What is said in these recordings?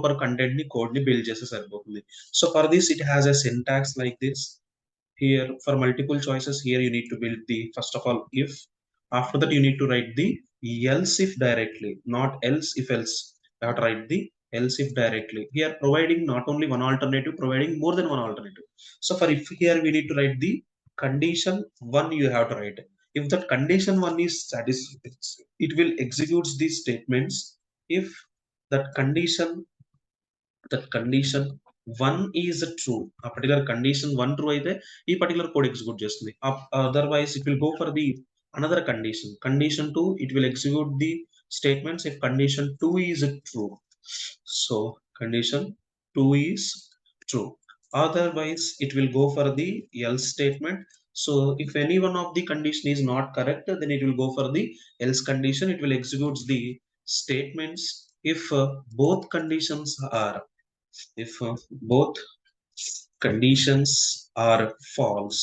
Proper content ని code ని build చేస్తే సరిపోతుంది. So for this it has a syntax like this. Here for multiple choices, here you need to build the first of all if. After that you need to write the else if directly, not else if else. You have to write the else if directly. Here providing not only one alternative, providing more than one alternative. So for if, here we need to write the condition one. You have to write if that condition one is satisfied, it will execute these statements. If that condition one is true, a particular condition one true అయితే ఈ particular code execute చేస్తుంది. Otherwise it will go for the another condition 2, it will execute the statements if condition 2 is true. So condition 2 is true, otherwise it will go for the else statement. So if any one of the condition is not correct, then it will go for the else condition. It will execute the statements if both conditions are, if both conditions are false.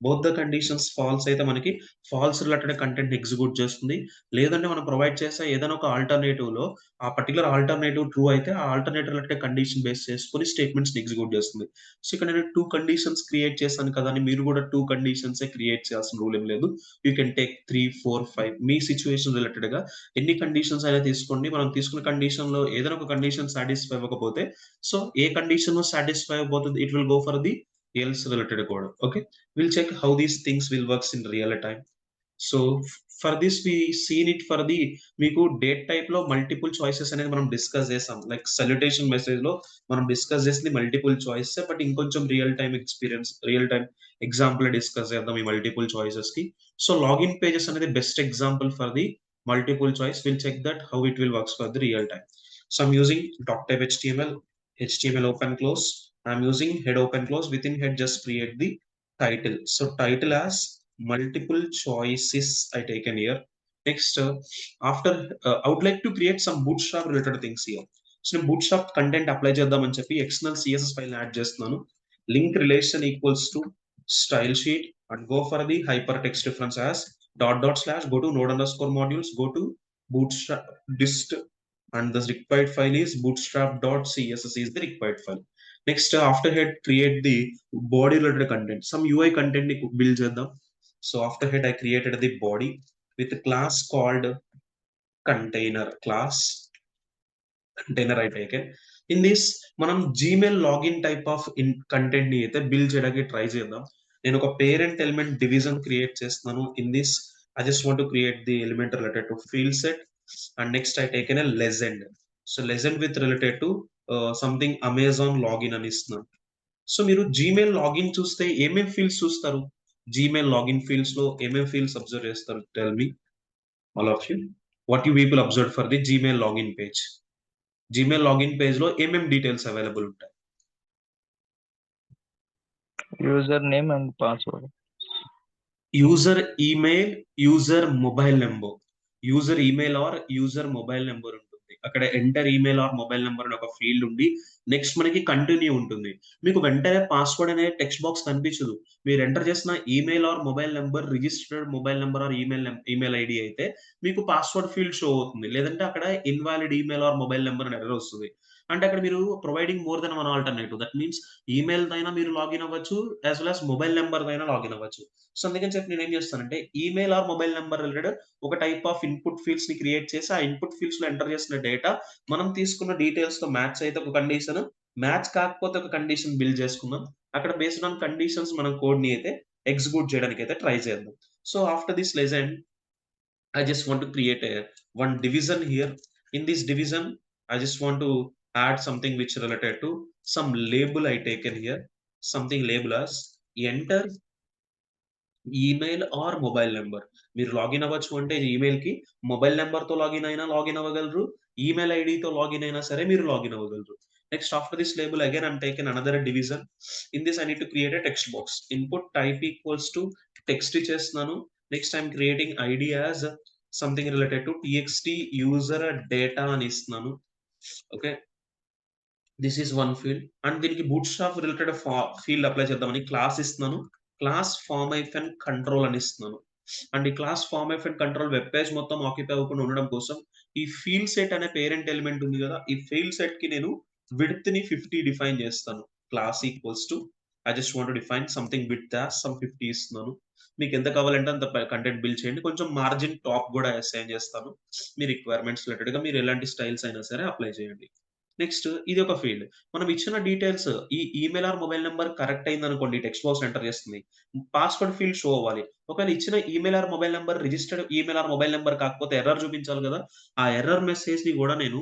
Both the conditions false అయితే మనకి falls related content execute చేస్తుంది. లేదంటే మనం provide చేసే ఏదైనా ఒక alternative లో ఆ పర్టికులర్ ఆల్టర్నేటివ్ ట్రూ అయితే ఆ ఆల్టర్నేటివ్ రిలేటెడ్ కండిషన్ బేస్ చేసుకుని స్టేట్మెంట్స్ ఎగ్జిక్యూట్ చేస్తుంది. సో ఇక్కడ నేను 2 కండిషన్స్ క్రియేట్ చేశాను కదా అని మీరు కూడా 2 కండిషన్స్ క్రియేట్ చేయాల్సిన రూల్ ఏం లేదు. You can take 3, 4, 5 me situation related గా ఎన్ని కండిషన్స్ అయినా తీసుకోండి. మనం తీసుకున్న కండిషన్ లో ఏదైనా ఒక కండిషన్ సాటిస్ఫై అవ్వకపోతే, సో ఏ కండిషన్ సాటిస్ఫై అయిపోతుంది, it will go for the else related code. Okay, we'll check how these things will works in real time. So for this we seen it for the మీకు date type లో multiple choices అనేది మనం discuss చేసాం. Like సల్యుటేషన్ message లో మనం discuss చేసింది multiple choices, but ఇంకొంచెం real time experience, real time example discuss చేద్దాం ఈ మల్టిపుల్ చాయిసెస్ కి. సో లాగిన్ పేజెస్ అనేది best example for the multiple choice. Will check that how it will works for the real time. So I'm using doctype HTML open close. I'm using head open close. Within head just create the title. So title as multiple choices I taken here. Next, after I would like to create some bootstrap related things here. So bootstrap content apply చేద్దామని చెప్పి external CSS file add చేస్తున్నాను. Link relation equals to style sheet and go for the hypertext reference as // go to node underscore modules, go to bootstrap dist, and the required file is bootstrap.css is the required file. Next, after head create the body related content, some UI content ni build చేద్దాం. So after head I created the body with a class called container I taken. In this మనం Gmail login type of content ని అయితే build చేయడానికి try చేద్దాం. నేను ఒక parent element division create చేస్తున్నాను. In this I just want to create the element related to field set, and next I taken a legend. So legend with related to something Amazon login అని ఇస్తున్నాను. So మీరు Gmail login చూస్తే ఏమేం fields చూస్తారు? Gmail login fields లో ఏమేం fields observe చేస్తారు? Tell me all of you, what you people observe for the Gmail login page. Gmail login page లో ఏమేం డీటెయిల్స్ అవైలబుల్ ఉంటాయి? User name and password, user email, user mobile number, user email are user mobile number ఉంటుంది. అక్కడ enter email or mobile number అని ఒక field ఉండి next మనకి continue ఉంటుంది. మీకు వెంటనే పాస్వర్డ్ అనే టెక్స్ట్ బాక్స్ కనిపించదు. మీరు ఎంటర్ చేసిన email or mobile number registered mobile number are email ID అయితే మీకు పాస్వర్డ్ ఫీల్డ్ షో అవుతుంది. లేదంటే అక్కడ invalid email or mobile number అని ఎర్రర్ వస్తుంది. అంటే అక్కడ మీరు providing more than one alternative. That means email అయినా మీరు లాగిన్ అవ్వచ్చు, as well as mobile number అయినా లాగిన్ అవ్వచ్చు. సో అందుకని చెప్పి నేను ఏం చేస్తానంటే email or mobile number related ఒక టైప్ ఆఫ్ ఇన్పుట్ ఫీల్డ్స్ ని క్రియేట్ చేసి ఆ ఇన్పుట్ ఫీల్డ్స్ లో ఎంటర్ చేసిన డేటా మనం తీసుకున్న డీటెయిల్స్ తో మ్యాచ్ అయితే ఒక కండిషన్, మ్యాచ్ కాకపోతే ఒక కండిషన్ బిల్డ్ చేసుకుందాం. అక్కడ బేస్డ్ ఆన్ కండిషన్స్ మనం కోడ్ ని అయితే ఎగ్జిక్యూట్ చేయడానికి అయితే ట్రై చేద్దాం. So after this legend I just want to create one division here. In this division, I just want to add something which related to some label I taken here. Something label as enter email or mobile number. మీరు login అవ్వచ్చు అంటే email కి mobile number తో login అయినా login అవ్వగలరు, email ఐడితో login అయినా సరే మీరు లాగిన్ అవ్వగలరు. Next after this label again I'm taken another division. In this I need to create a text box. Input type equals to text ఇచ్చేస్తున్నాను. Next I'm creating ID as something related to TXT user data అని ఇస్తున్నాను. Okay, this is one field. And దీనికి bootstrap related field apply చేద్దామని class ఇస్తున్నాను. Class form hyphen control అని ఇస్తున్నాను. And ఈ class form hyphen control web page మొత్తం occupy అవ్వకుండా ఉండడం కోసం ఈ ఫీల్డ్ సెట్ అనే పేరెంట్ ఎలిమెంట్ ఉంది కదా, ఈ ఫీల్డ్ సెట్ కి నేను విడ్త్ ని 50 డిఫైన్ చేస్తాను. Class equals to I just want to define something width as some 50 ఇస్తున్నాను. మీకు ఎంత కావాలంటే అంత కంటెంట్ బిల్డ్ చేయండి. కొంచెం మార్జిన్ టాప్ కూడా అసైన్ చేస్తాను. మీ రిక్వైర్మెంట్స్ రిలేటెడ్‌గా మీరు ఎలాంటి స్టైల్స్ అయినా సరే అప్లై చేయండి. నెక్స్ట్ ఇది ఒక ఫీల్డ్. మనం ఇచ్చిన డీటెయిల్స్ ఈ email or mobile number correct అయిందనుకోండి టెక్స్ట్ బాక్స్ ఎంటర్ చేస్తుంది. పాస్వర్డ్ ఫీల్డ్ షో అవ్వాలి. ఒకవేళ ఇచ్చిన email or mobile number registered email or mobile number కాకపోతే ఎర్రర్ చూపించాలి కదా! ఆ ఎర్రర్ మెసేజ్‌ని కూడా నేను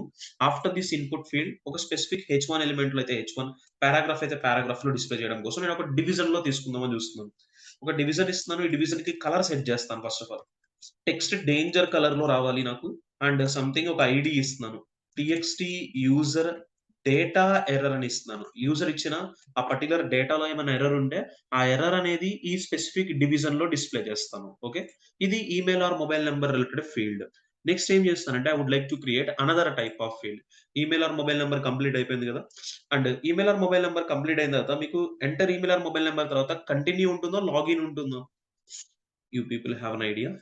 ఆఫ్టర్ దిస్ ఇన్‌పుట్ ఫీల్డ్ ఒక స్పెసిఫిక్ హెచ్1 ఎలిమెంట్‌లో అయితే హెచ్1, పారాగ్రాఫ్ అయితే పారాగ్రాఫ్‌లో డిస్‌ప్లే చేయడం కోసం నేను ఒక డివిజన్‌లో తీసుకుందామని చూస్తున్నాను. ఒక డివిజన్ ఇస్తున్నాను. ఈ డివిజన్‌కి కలర్ సెట్ చేస్తాను first of all. Text danger కలర్‌లో రావాలి నాకు. అండ్ సంథింగ్ ఒక ఐడీ ఇస్తున్నాను. టీఎక్స్టీ యూజర్ డేటా ఎర్రర్ అని ఇస్తున్నాను. యూజర్ ఇచ్చిన ఆ పర్టిక్యులర్ డేటాలో ఏమైనా ఎర్రర్ ఉంటే, ఆ ఎర్రర్ అనేది ఈ స్పెసిఫిక్ డివిజన్‌లో డిస్‌ప్లే చేస్తాను. ఓకే. ఇది email or mobile number related field. Next ఏం చేస్తానంటే I would like to create another type of field. Email or mobile number complete అయిపోయింది కదా! And email or mobile number complete అయిన తర్వాత మీకు enter email or mobile number తర్వాత continue ఉంటుందో, login ఉంటుందో? You people have an idea?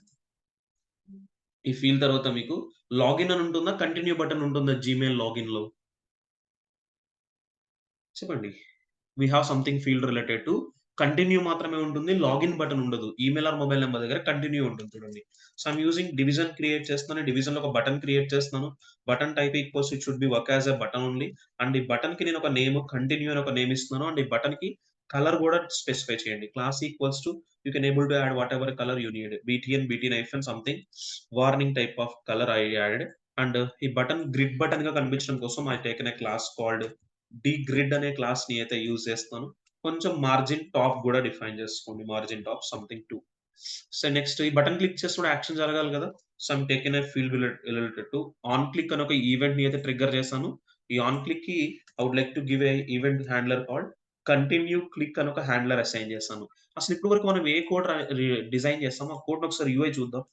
ఈ field తర్వాత మీకు లాగిన్ అని ఉంటుందా? కంటిన్యూ బటన్ ఉంటుందా జీమెయిల్ లాగిన్‌లో? చెప్పండి. We have something field related to continue మాత్రమే ఉంటుంది. లాగిన్ బటన్ ఉండదు. ఈమెయిల్ ఆర్ మొబైల్ నంబర్ దగ్గర కంటిన్యూ ఉంటుంది చూడండి. So, I'm using division create చేస్తున్నాను. డివిజన్‌లో ఒక బటన్ క్రియేట్ చేస్తున్నాను. Button type equals it should be work as a button only. And ఈ బటన్‌కి నేను ఒక నేమ్ కంటిన్యూ అని ఒక నేమ్ ఇస్తున్నాను. అండ్ ఈ బటన్‌కి కలర్ కూడా స్పెసిఫై చేయండి. Class equals to you can able to add whatever colour you need. BTN hyphen something warning type of colour I added. And ఈ బటన్ గ్రిడ్ బటన్‌గా కనిపించడం కోసం I taken a class called grid అనే క్లాస్‌ని అయితే use చేస్తాను. కొంచెం margin top గూడా define చేసుకోండి. Margin top something 2. So, next ఈ బటన్ క్లిక్ చేసినప్పుడు యాక్షన్ జరగాలి గదా! So, I'm taken a field related to on click అని ఒక ఈవెంట్‌ని అయితే ట్రిగ్గర్ చేశాను. ఈ ఆన్ క్లిక్‌కి I would like to give a event handler called continue click అని ఒక హ్యాండ్లర్ అసైన్ చేశాను. అసలు ఇప్పటి వరకు మనం ఏ కోడ్ డిజైన్ చేసామో ఆ కోడ్‌ని ఒకసారి యూఐ చూద్దాం.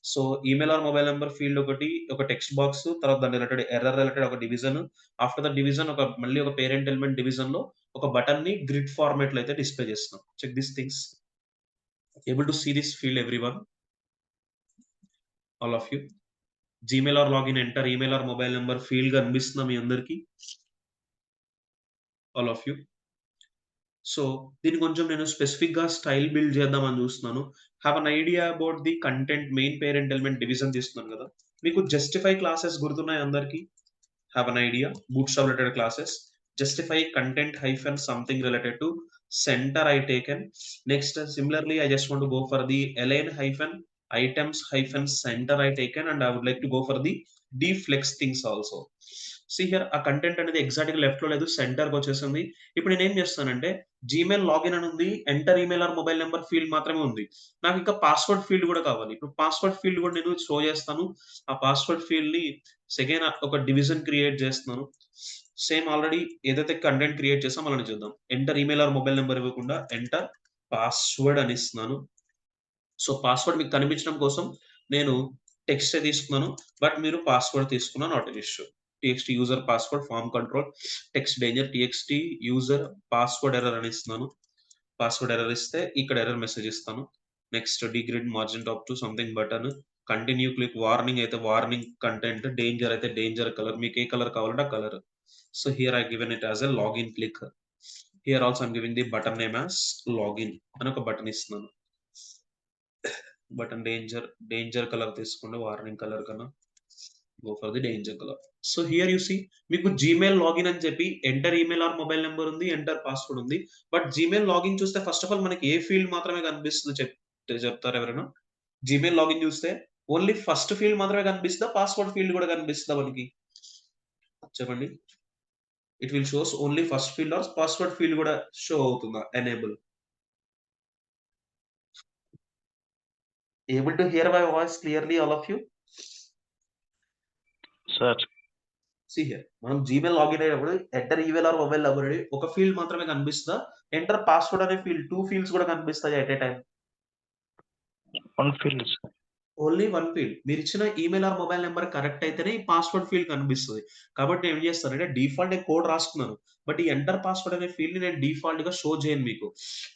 So, email or mobile number field ఒకటి, ఒక టెక్స్ట్ బాక్స్, తర్వాత దాని రిలేటెడ్ ఎర్రర్ రిలేటెడ్ ఒక డివిజన్. ఆఫ్టర్ ద డివిజన్ మళ్ళీ ఒక పేరెంట్ ఎలిమెంట్ డివిజన్‌లో ఒక బటన్‌ని గ్రిడ్ ఫార్మాట్‌లో అయితే డిస్‌ప్లే చేస్తున్నాం. Check these things. Able to see this field everyone? All of you. Gmail or login enter email or mobile number field కనిపిస్తుందా మీ అందరికి? All of you. సో, దీన్ని కొంచెం నేను స్పెసిఫిక్‌గా స్టైల్ బిల్డ్ చేద్దామని చూస్తున్నాను. Have an idea about the content main parent element division తీసుకున్నాను కదా! మీకు జస్టిఫై క్లాసెస్ గుర్తున్నాయా అందరికి? Have an idea? Bootstrap related classes. Justify content hyphen something related to center I taken. Next, similarly, I just want to go for the align hyphen items hyphen center I taken, and I would like to go for the deflex things also. See here, ఆ content అనేది ఎగ్జాక్ట్‌గా లెఫ్ట్‌లో లేదు సెంటర్‌కి వచ్చేసింది. ఇప్పుడు నేనేం చేస్తానంటే జీమెయిల్ లాగిన్ అని ఉంది. Enter email or mobile number field మాత్రమే ఉంది. నాకు ఇంకా పాస్వర్డ్ ఫీల్డ్ కూడా కావాలి. ఇప్పుడు పాస్వర్డ్ ఫీల్డ్ కూడా నేను షో చేస్తాను. ఆ పాస్వర్డ్ ఫీల్డ్‌ని సెకండ్ ఒక డివిజన్ క్రియేట్ చేస్తున్నాను. సేమ్ ఆల్రెడీ ఏదైతే కంటెంట్ క్రియేట్ చేసామో అలానే చూద్దాం. Enter email or mobile number ఇవ్వకుండా ఎంటర్ పాస్వర్డ్ అని ఇస్తున్నాను. సో, పాస్వర్డ్ మీకు కనిపించడం కోసం నేను టెక్స్టే తీసుకున్నాను. బట్ మీరు పాస్వర్డ్ తీసుకున్న not an issue. TXT user password form control text danger TXT user password error అని ఇస్తున్నాను. పాస్వర్డ్ ఎర్రర్ ఇస్తే ఇక్కడ ఎర్రర్ మెసేజ్ ఇస్తాను. Next d grid margin top to something button continue click warning అయితే వార్నింగ్ కంటెంట్ డేంజర్ అయితే danger colour మీకు ఏ colour కావాలంటే ఆ colour. So, here I given it as a login click. Here also I'm giving the button name as login అని ఒక button ఇస్తున్నాను. Button danger colour తీసుకోండి. వార్నింగ్ కలర్ కన్నా go for the danger colour. So, here you see మీకు Gmail login అని చెప్పి enter email or mobile number ఉంది. Enter password ఉంది. బట్ జీమెయిల్ లాగిన్ చూస్తే ఫస్ట్ ఆఫ్ ఆల్ మనకి ఏ ఫీల్డ్ మాత్రమే కనిపిస్తుందో చెప్తారా ఎవరైనా? జీమెయిల్ లాగిన్ చూస్తే ఓన్లీ ఫస్ట్ ఫీల్డ్ మాత్రమే కనిపిస్తదా? పాస్వర్డ్ ఫీల్డ్ కూడా కనిపిస్తదా మనకి? చెప్పండి. It will shows only first field or password field కూడా షో అవుతుందా? Enable. Able to hear my voice clearly all of you? Sir, see here మనం జీమెయిల్ లాగిన్ అయినప్పుడు enter email or mobile number అని ఒక ఫీల్డ్ మాత్రమే కనిపిస్తదా? Enter password అనే field 2 fields కూడా కనిపిస్తాయా at a time? one field, sir. Only one field. మీరిచ్చిన email or mobile number correct అయితేనే ఈ పాస్వర్డ్ ఫీల్డ్ కనిపిస్తది. కాబట్టి నేను ఏం చేస్తానంటే డిఫాల్ట్ నేను కోడ్ రాసుకున్నాను. బట్ ఈ ఎంటర్ పాస్వర్డ్ అనే ఫీల్డ్‌ని నేను డిఫాల్ట్‌గా షో చేయను మీకు.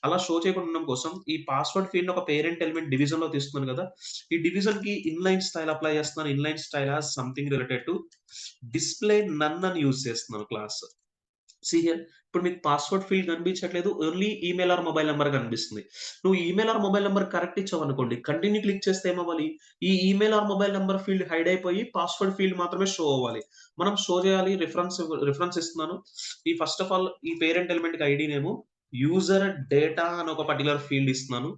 అలా షో చేయకుండా ఉండడం కోసం ఈ పాస్వర్డ్ ఫీల్డ్‌ని ఒక పేరెంట్ ఎలిమెంట్ డివిజన్‌లో తీస్తున్నాను కదా! ఈ డివిజన్‌కి ఇన్‌లైన్ స్టైల్ అప్లై చేస్తున్నాను. Inline style has something related to display none అని యూజ్ చేస్తున్నాను క్లాస్. సీ హియర్ ఇప్పుడు మీకు పాస్వర్డ్ ఫీల్డ్ కనిపించట్లేదు. Only email or mobile number కనిపిస్తుంది. నువ్వు email or mobile number correct ఇచ్చావనుకోండి, కంటిన్యూ క్లిక్ చేస్తే ఏమవ్వాలి? ఈ email or mobile number field hide అయిపోయి పాస్వర్డ్ ఫీల్డ్ మాత్రమే షో అవ్వాలి. మనం షో చేయాలి రిఫరెన్స్ ఇస్తున్నాను. ఈ ఫస్ట్ ఆఫ్ ఆల్ ఈ పేరెంట్ ఎలిమెంట్‌కి ఐడీ నేము యూజర్ డేటా అని ఒక పర్టిక్యులర్ ఫీల్డ్ ఇస్తున్నాను.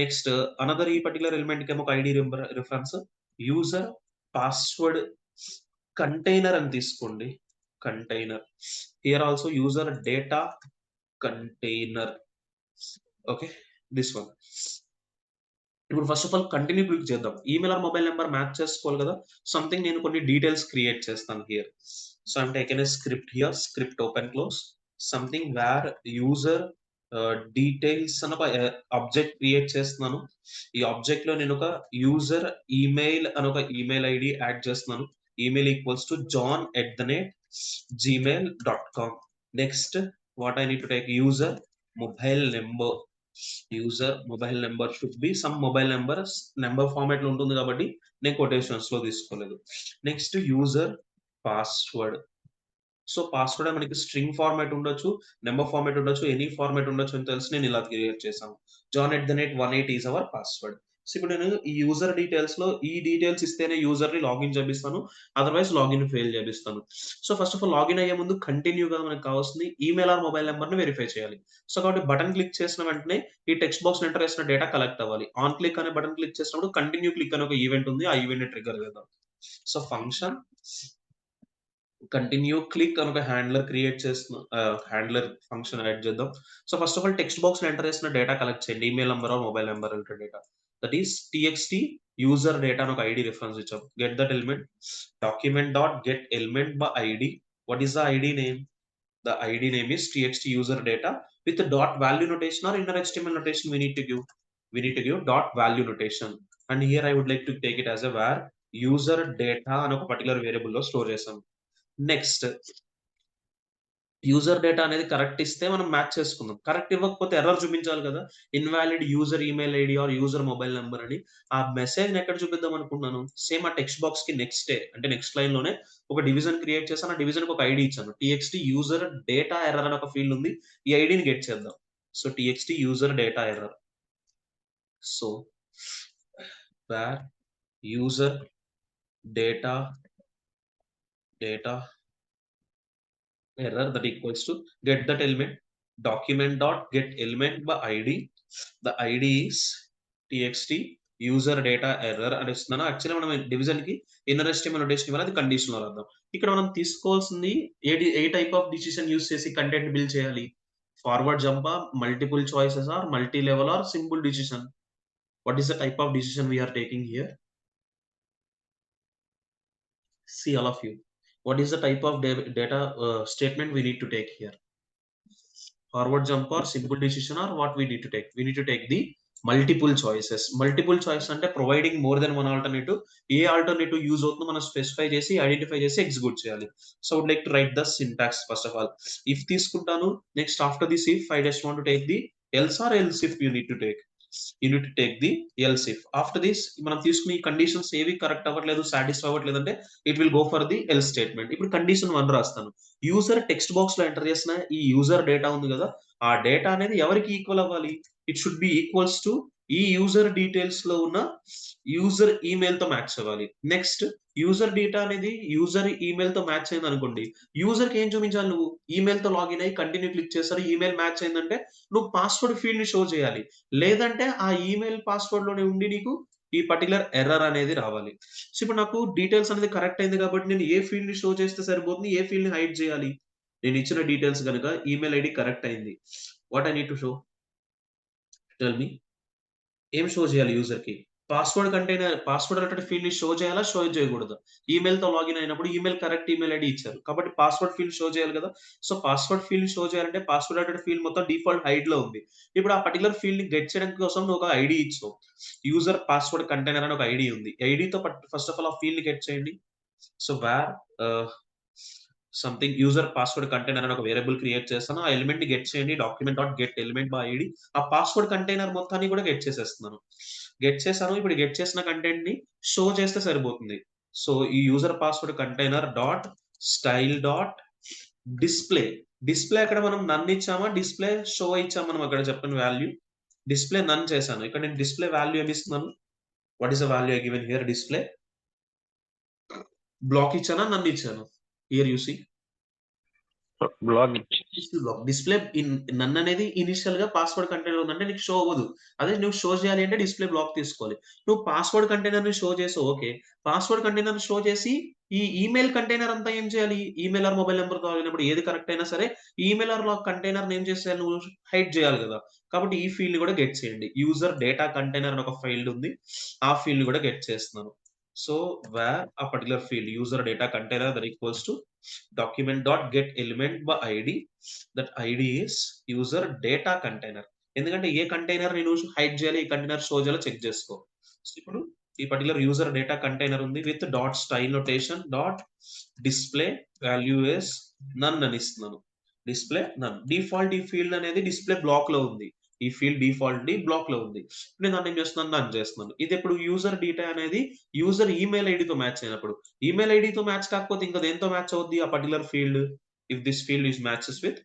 నెక్స్ట్ అనదర్ ఈ పర్టిక్యులర్ ఎలిమెంట్‌కేమో ఒక ID reference user password container అని తీసుకోండి. Container. Here also user data container. Okay. This one. ఇప్పుడు first of all continue click చేద్దాం. Email or mobile number match చేసుకోవాలి కదా! సంథింగ్ నేను కొన్ని డీటెయిల్స్ క్రియేట్ చేస్తాను here. So, I'm taken a script here. Script open close. Something where user details అని ఒక object create చేస్తున్నాను. ఈ ఆబ్జెక్ట్‌లో నేనొక యూజర్ ఈమెయిల్ అని ఒక ఈమెయిల్ ఐడీ యాడ్ చేస్తున్నాను. Email equals to john@gmail.com. Next what I need to take user mobile number. User mobile number should be some mobile number ఫార్మాట్‌లో ఉంటుంది కాబట్టి నేను కొటేషన్స్‌లో తీసుకోలేదు. Next user password. So, password మనకి string format ఉండొచ్చు, number format ఉండొచ్చు, any format ఉండొచ్చు అని తెలిసి నేను ఇలా క్రియేట్ చేశాను. john@180 is our password. So, ఇప్పుడు నేను ఈ యూజర్ డీటెయిల్స్‌లో ఈ డీటెయిల్స్ ఇస్తేనే యూజర్‌ని లాగిన్ చేపిస్తాను. అదర్‌వైజ్ లాగిన్ ఫెయిల్ చేపిస్తాను. So, first of all login అయ్యే ముందు కంటిన్యూ కదా మనకు కావాల్సింది. ఈమెయిల్ ఆర్ మొబైల్ నంబర్‌ని వెరిఫై చేయాలి. సో, కాబట్టి బటన్ క్లిక్ చేసిన వెంటనే ఈ టెక్స్ట్ బాక్స్‌లో ఎంటర్ చేసిన డేటా కలెక్ట్ అవ్వాలి. ఆన్ క్లిక్ అనే బటన్ క్లిక్ చేసినప్పుడు కంటిన్యూ క్లిక్ అనే ఒక ఈవెంట్ ఉంది. ఆ ఈవెంట్‌ని ట్రిగ్గర్ చేద్దాం. సో, ఫంక్షన్ కంటిన్యూ క్లిక్ అని ఒక హ్యాండ్లర్ ఫంక్షన్ యాడ్ చేద్దాం. So, first of all text బాక్స్‌లో ఎంటర్ చేసిన డేటా కలెక్ట్ చేయండి. Email number or mobile number related data. That is TXT user data అని ఒక ఐడీ రిఫరెన్స్ ఇచ్చాం. Get that element document dot get element by ID. What is the ID name? The ID name is txt user data with the dot value notation or inner HTML notation we need to give. We need to give dot value notation. And here I would like to take it as a var user data అని ఒక particular వేరియబుల్‌లో store చేసాం. Next user data అనేది correct ఇస్తే మనం match చేసుకుందాం. Correct ఇవ్వకపోతే error చూపించాలి కదా! Invalid user email ID are user mobile number అని. ఆ మెసేజ్‌ని ఎక్కడ చూపిద్దాం అనుకుంటున్నాను. సేమ్ ఆ టెక్స్ట్ బాక్స్‌కి నెక్స్టే అంటే నెక్స్ట్ లైన్‌లోనే ఒక డివిజన్ క్రియేట్ చేశాను. ఆ డివిజన్‌కి ఒక ఐడీ ఇచ్చాను. టీఎక్స్టీ యూజర్ డేటా ఎర్రర్ అని ఒక ఫీల్డ్ ఉంది. ఈ ఐడీని గెట్ చేద్దాం. So, TXT user data error. So, where user data data error that equals to get that element document dot get element by id. The id is txt user data error అని ఇస్తున్నాను. Actually మనం division కి inner HTML notation ఇవ్వాలి. అది కండిషన్‌లో రాద్దాం. ఇక్కడ మనం తీసుకోవాల్సింది ఏ టైప్ ఆఫ్ డిసిషన్ యూజ్ చేసి కంటెంట్ బిల్డ్ చేయాలి. ఫార్వర్డ్ జంపా, multiple choices or multi level or simple decision. What is the type of decision we are taking here? See all of you. What is the type of data statement we need to take here? Forward jump or simple decision or what we need to take? We need to take the multiple choices. Multiple choice అంటే providing more than one alternative. ఏ alternative use అవుతుందో మనం specify చేసి, identify చేసి execute చేయాలి. So, would like to write the syntax first of all. If తీసుకుంటాను. Next after this if I just want to take the else or else if you need to take. You need to take the else if. After this మనం తీసుకున్న ఈ conditions ఏవి correct అవ్వట్లేదు, satisfy అవ్వట్లేదంటే it will go for the else statement. ఇప్పుడు condition 1 రాస్తాను. User text బాక్స్‌లో enter చేసిన ఈ యూజర్ డేటా ఉంది కదా! ఆ డేటా అనేది ఎవరికి ఈక్వల్ అవ్వాలి? It should B equals to ఈ యూజర్ డీటెయిల్స్‌లో ఉన్న యూజర్ ఈమెయిల్‌తో మ్యాచ్ అవ్వాలి. నెక్స్ట్ యూజర్ డేటా అనేది యూజర్ ఈమెయిల్‌తో మ్యాచ్ అయిందనుకోండి. యూజర్‌కి ఏం చూపించాలి నువ్వు? ఈమెయిల్‌తో లాగిన్ అయ్యి కంటిన్యూ క్లిక్ చేశారు. ఈమెయిల్ మ్యాచ్ అయిందంటే నువ్వు పాస్వర్డ్ ఫీల్డ్‌ని షో చేయాలి. లేదంటే ఆ ఈమెయిల్ పాస్వర్డ్‌లోనే ఉండి నీకు ఈ పర్టిక్యులర్ ఎర్రర్ అనేది రావాలి. సో, ఇప్పుడు నాకు డీటెయిల్స్ అనేది కరెక్ట్ అయింది కాబట్టి నేను ఏ ఫీల్డ్‌ని షో చేస్తే సరిపోతుంది? ఏ ఫీల్డ్‌ని హైడ్ చేయాలి? నేను ఇచ్చిన డీటెయిల్స్ గనుక ఈమెయిల్ ఐడీ కరెక్ట్ అయింది. What I need to show? Tell me. ఏం షో చేయాలి యూజర్‌కి? పాస్వర్డ్ కంటైనర్ పాస్వర్డ్ అనేటువంటి ఫీల్డ్‌ని షో చేయాలా? షో చేయకూడదా? ఈమెయిల్‌తో లాగిన్ అయినప్పుడు ఈమెయిల్ కరెక్ట్ ఈమెయిల్ ఐడీ ఇచ్చారు. కాబట్టి పాస్వర్డ్ ఫీల్డ్ షో చేయాలి కదా! సో, పాస్వర్డ్ ఫీల్డ్ షో చేయాలంటే పాస్వర్డ్ అనేటువంటి ఫీల్డ్ మొత్తం డిఫాల్ట్ హైడ్‌లో ఉంది. ఇప్పుడు ఆ పర్టిక్యులర్ ఫీల్డ్‌ని గెట్ చేయడం కోసం నువ్వు ఒక ఐడీ ఇచ్చావు. యూజర్ పాస్వర్డ్ కంటైనర్ అని ఒక ఐడీ ఉంది. ఐడీతో ఫస్ట్ ఆఫ్ ఆల్ ఆ ఫీల్డ్‌ని గెట్ చేయండి. సో, వేర్ ఆహ్, సంథింగ్ యూజర్ పాస్వర్డ్ కంటైనర్ అని ఒక వేరియబుల్ క్రియేట్ చేస్తాను. ఆ ఎలిమెంట్‌ని గెట్ చేయండి. Document dot get element by ID. ఆ పాస్వర్డ్ కంటైనర్ మొత్తాన్ని కూడా గెట్ చేసేస్తున్నాను. గెట్ చేశాను. ఇప్పుడు గెట్ చేసిన కంటెంట్‌ని షో చేస్తే సరిపోతుంది. సో, ఈ user password container dot style dot display. Display అక్కడ మనం నన్ ఇచ్చామా? డిస్‌ప్లే షో ఇచ్చామా మనం అక్కడ చెప్పిన వాల్యూ? డిస్‌ప్లే నన్ చేశాను. ఇక్కడ నేను డిస్‌ప్లే వాల్యూ ఏమి ఇస్తున్నాను? What is the value I given here display? Block ఇచ్చానా? నన్ ఇచ్చానా? Here you see. బ్లాక్ ఇచ్చి డిస్‌ప్లే నన్ అనేది ఇనీషియల్‌గా పాస్వర్డ్ కంటైనర్ ఉందంటే నీకు షో అవ్వదు. అదే నువ్వు షో చేయాలి అంటే డిస్‌ప్లే బ్లాక్ తీసుకోవాలి. నువ్వు పాస్వర్డ్ కంటైనర్‌ని షో చేసావు ఓకే. పాస్వర్డ్ కంటైనర్‌ని షో చేసి ఈ ఈమెయిల్ కంటైనర్ అంతా ఏం చేయాలి? ఈమెయిల్ ఆర్ మొబైల్ నంబర్‌తో లాగినప్పుడు ఏది కరెక్ట్ అయినా సరే ఈమెయిల్ ఆర్ కంటైనర్‌ని ఏం చేసేయాలి నువ్వు? హైడ్ చేయాలి గదా! కాబట్టి ఈ ఫీల్డ్‌ని కూడా గెట్ చేయండి. యూజర్ డేటా కంటైనర్ అని ఒక ఫీల్డ్ ఉంది. ఆ ఫీల్డ్‌ని కూడా గెట్ చేస్తున్నాను. సో, వేర్ ఆ particular field user data container that equals to document dot get element by id that id is user data container. ఎందుకంటే ఏ కంటైనర్ నేను హైడ్ చేయాలి, ఏ కంటైనర్ షో చేయాలో చెక్ చేసుకో. సో, ఇప్పుడు ఈ పర్టిక్యులర్ యూజర్ డేటా కంటైనర్ ఉంది with dot style notation dot display value is none అని ఇస్తున్నాను. Display none. డిఫాల్ట్ ఈ ఫీల్డ్ అనేది డిస్‌ప్లే బ్లాక్‌లో ఉంది. ఈ ఫీల్డ్ డిఫాల్ట్‌ది బ్లాక్‌లో ఉంది. నేను దాన్ని ఏం చేస్తున్నాను? నన్ చేస్తున్నాను. ఇది ఇప్పుడు యూజర్ డేటా అనేది యూజర్ ఈమెయిల్ ఐడీతో మ్యాచ్ అయినప్పుడు. ఈమెయిల్ ఐడీతో మ్యాచ్ కాకపోతే ఇంకా దేనితో మ్యాచ్ అవుద్ది ఆ particular field? If this field is matches with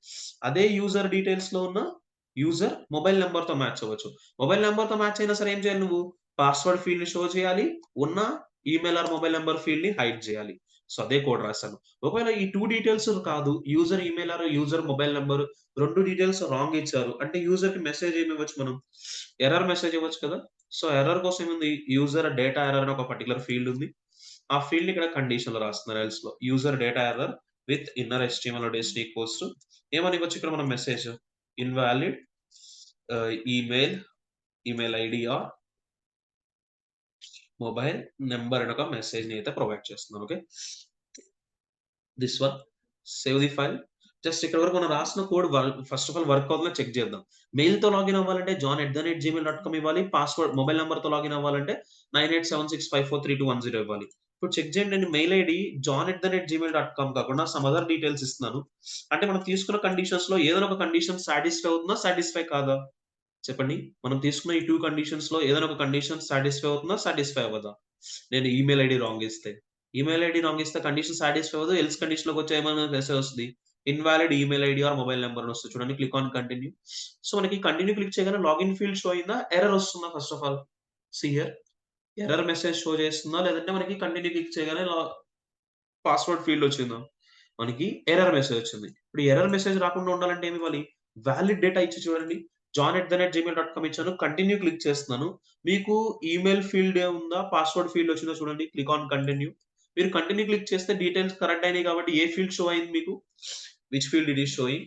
అదే యూజర్ డీటెయిల్స్‌లో ఉన్న యూజర్ మొబైల్ నంబర్‌తో మ్యాచ్ అవ్వచ్చు. మొబైల్ నంబర్‌తో మ్యాచ్ అయినా సరే ఏం చేయాలి నువ్వు? పాస్వర్డ్ ఫీల్డ్‌ని షో చేయాలి. ఉన్న ఈమెయిల్ ఆర్ మొబైల్ నంబర్ ఫీల్డ్‌ని హైడ్ చేయాలి. సో, అదే కోడ్ రాసాను. ఒకవేళ ఈ 2 డీటెయిల్స్ కాదు. User email are user mobile number 2 details wrong ఇచ్చారు. అంటే యూజర్‌కి మెసేజ్ ఏమి ఇవ్వచ్చు మనం? ఎర్రర్ మెసేజ్ ఇవ్వచ్చు కదా! సో, ఎర్రర్ కోసం ఏముంది? యూజర్ డేటా ఎర్రర్ అని ఒక పర్టిక్యులర్ ఫీల్డ్ ఉంది. ఆ ఫీల్డ్‌ని ఇక్కడ కండిషన్‌లో రాస్తున్నారు ఎల్స్‌లో. User data error with inner HTML notation equals to ఏమని ఇవ్వచ్చు ఇక్కడ మనం message? Invalid email, email ID or mobile number అని ఒక మెసేజ్‌ని అయితే ప్రొవైడ్ చేస్తున్నాను. Okay. This one save the file. Just ఇక్కడ వరకు మనం రాసిన code first of all work అవుతుందో చెక్ చేద్దాం. మెయిల్‌తో లాగిన్ అవ్వాలంటే john@gmail.com ఇవ్వాలి. పాస్వర్డ్ మొబైల్ నంబర్‌తో లాగిన్ అవ్వాలంటే 9876543210 ఇవ్వాలి. ఇప్పుడు చెక్ చేయండి నేను మెయిల్ ఐడీ john@gmail.com కాకుండా సమ్ అదర్ డీటెయిల్స్ ఇస్తున్నాను. అంటే మనం తీసుకున్న కండిషన్స్‌లో ఏదైనా ఒక కండిషన్ సాటిస్ఫై అవుతుందా? సాటిస్ఫై కాదా? చెప్పండి. మనం తీసుకున్న ఈ 2 కండిషన్స్‌లో ఏదైనా ఒక కండిషన్ సాటిస్ఫై అవుతుందా? సాటిస్ఫై అవ్వదా? నేను ఈమెయిల్ ఐడీ రాంగ్ ఇస్తే. ఈమెయిల్ ఐడీ రాంగ్ ఇస్తే కండిషన్ సాటిస్ఫై అవ్వదు. ఎల్స్ కండిషన్‌లోకొచ్చి ఏమన్నా మెసేజ్ వస్తది. Invalid email ID or mobile number అని వస్తది చూడండి. Click on continue. సో, మనకి కంటిన్యూ క్లిక్ చేయగానే లాగిన్ ఫీల్డ్ షో అయిందా? ఎర్రర్ వస్తుందా first of all? See here. Error message show చేస్తుందా? లేదంటే మనకి కంటిన్యూ క్లిక్ చేయగానే పాస్వర్డ్ ఫీల్డ్ వచ్చిందా? మనకి ఎర్రర్ మెసేజ్ వచ్చింది. ఇప్పుడు ఎర్రర్ మెసేజ్ రాకుండా ఉండాలంటే ఏమి ఇవ్వాలి? వాలిడ్ డేటా ఇచ్చి చూడండి. john@gmail.com ఇచ్చాను. కంటిన్యూ క్లిక్ చేస్తున్నాను. మీకు ఈమెయిల్ ఫీల్డ్ ఉందా? పాస్వర్డ్ ఫీల్డ్ వచ్చిందా చూడండి. Click on continue. మీరు కంటిన్యూ క్లిక్ చేస్తే డీటెయిల్స్ కరెక్ట్ అయినాయి కాబట్టి ఏ ఫీల్డ్ షో అయింది మీకు? Which field it is showing?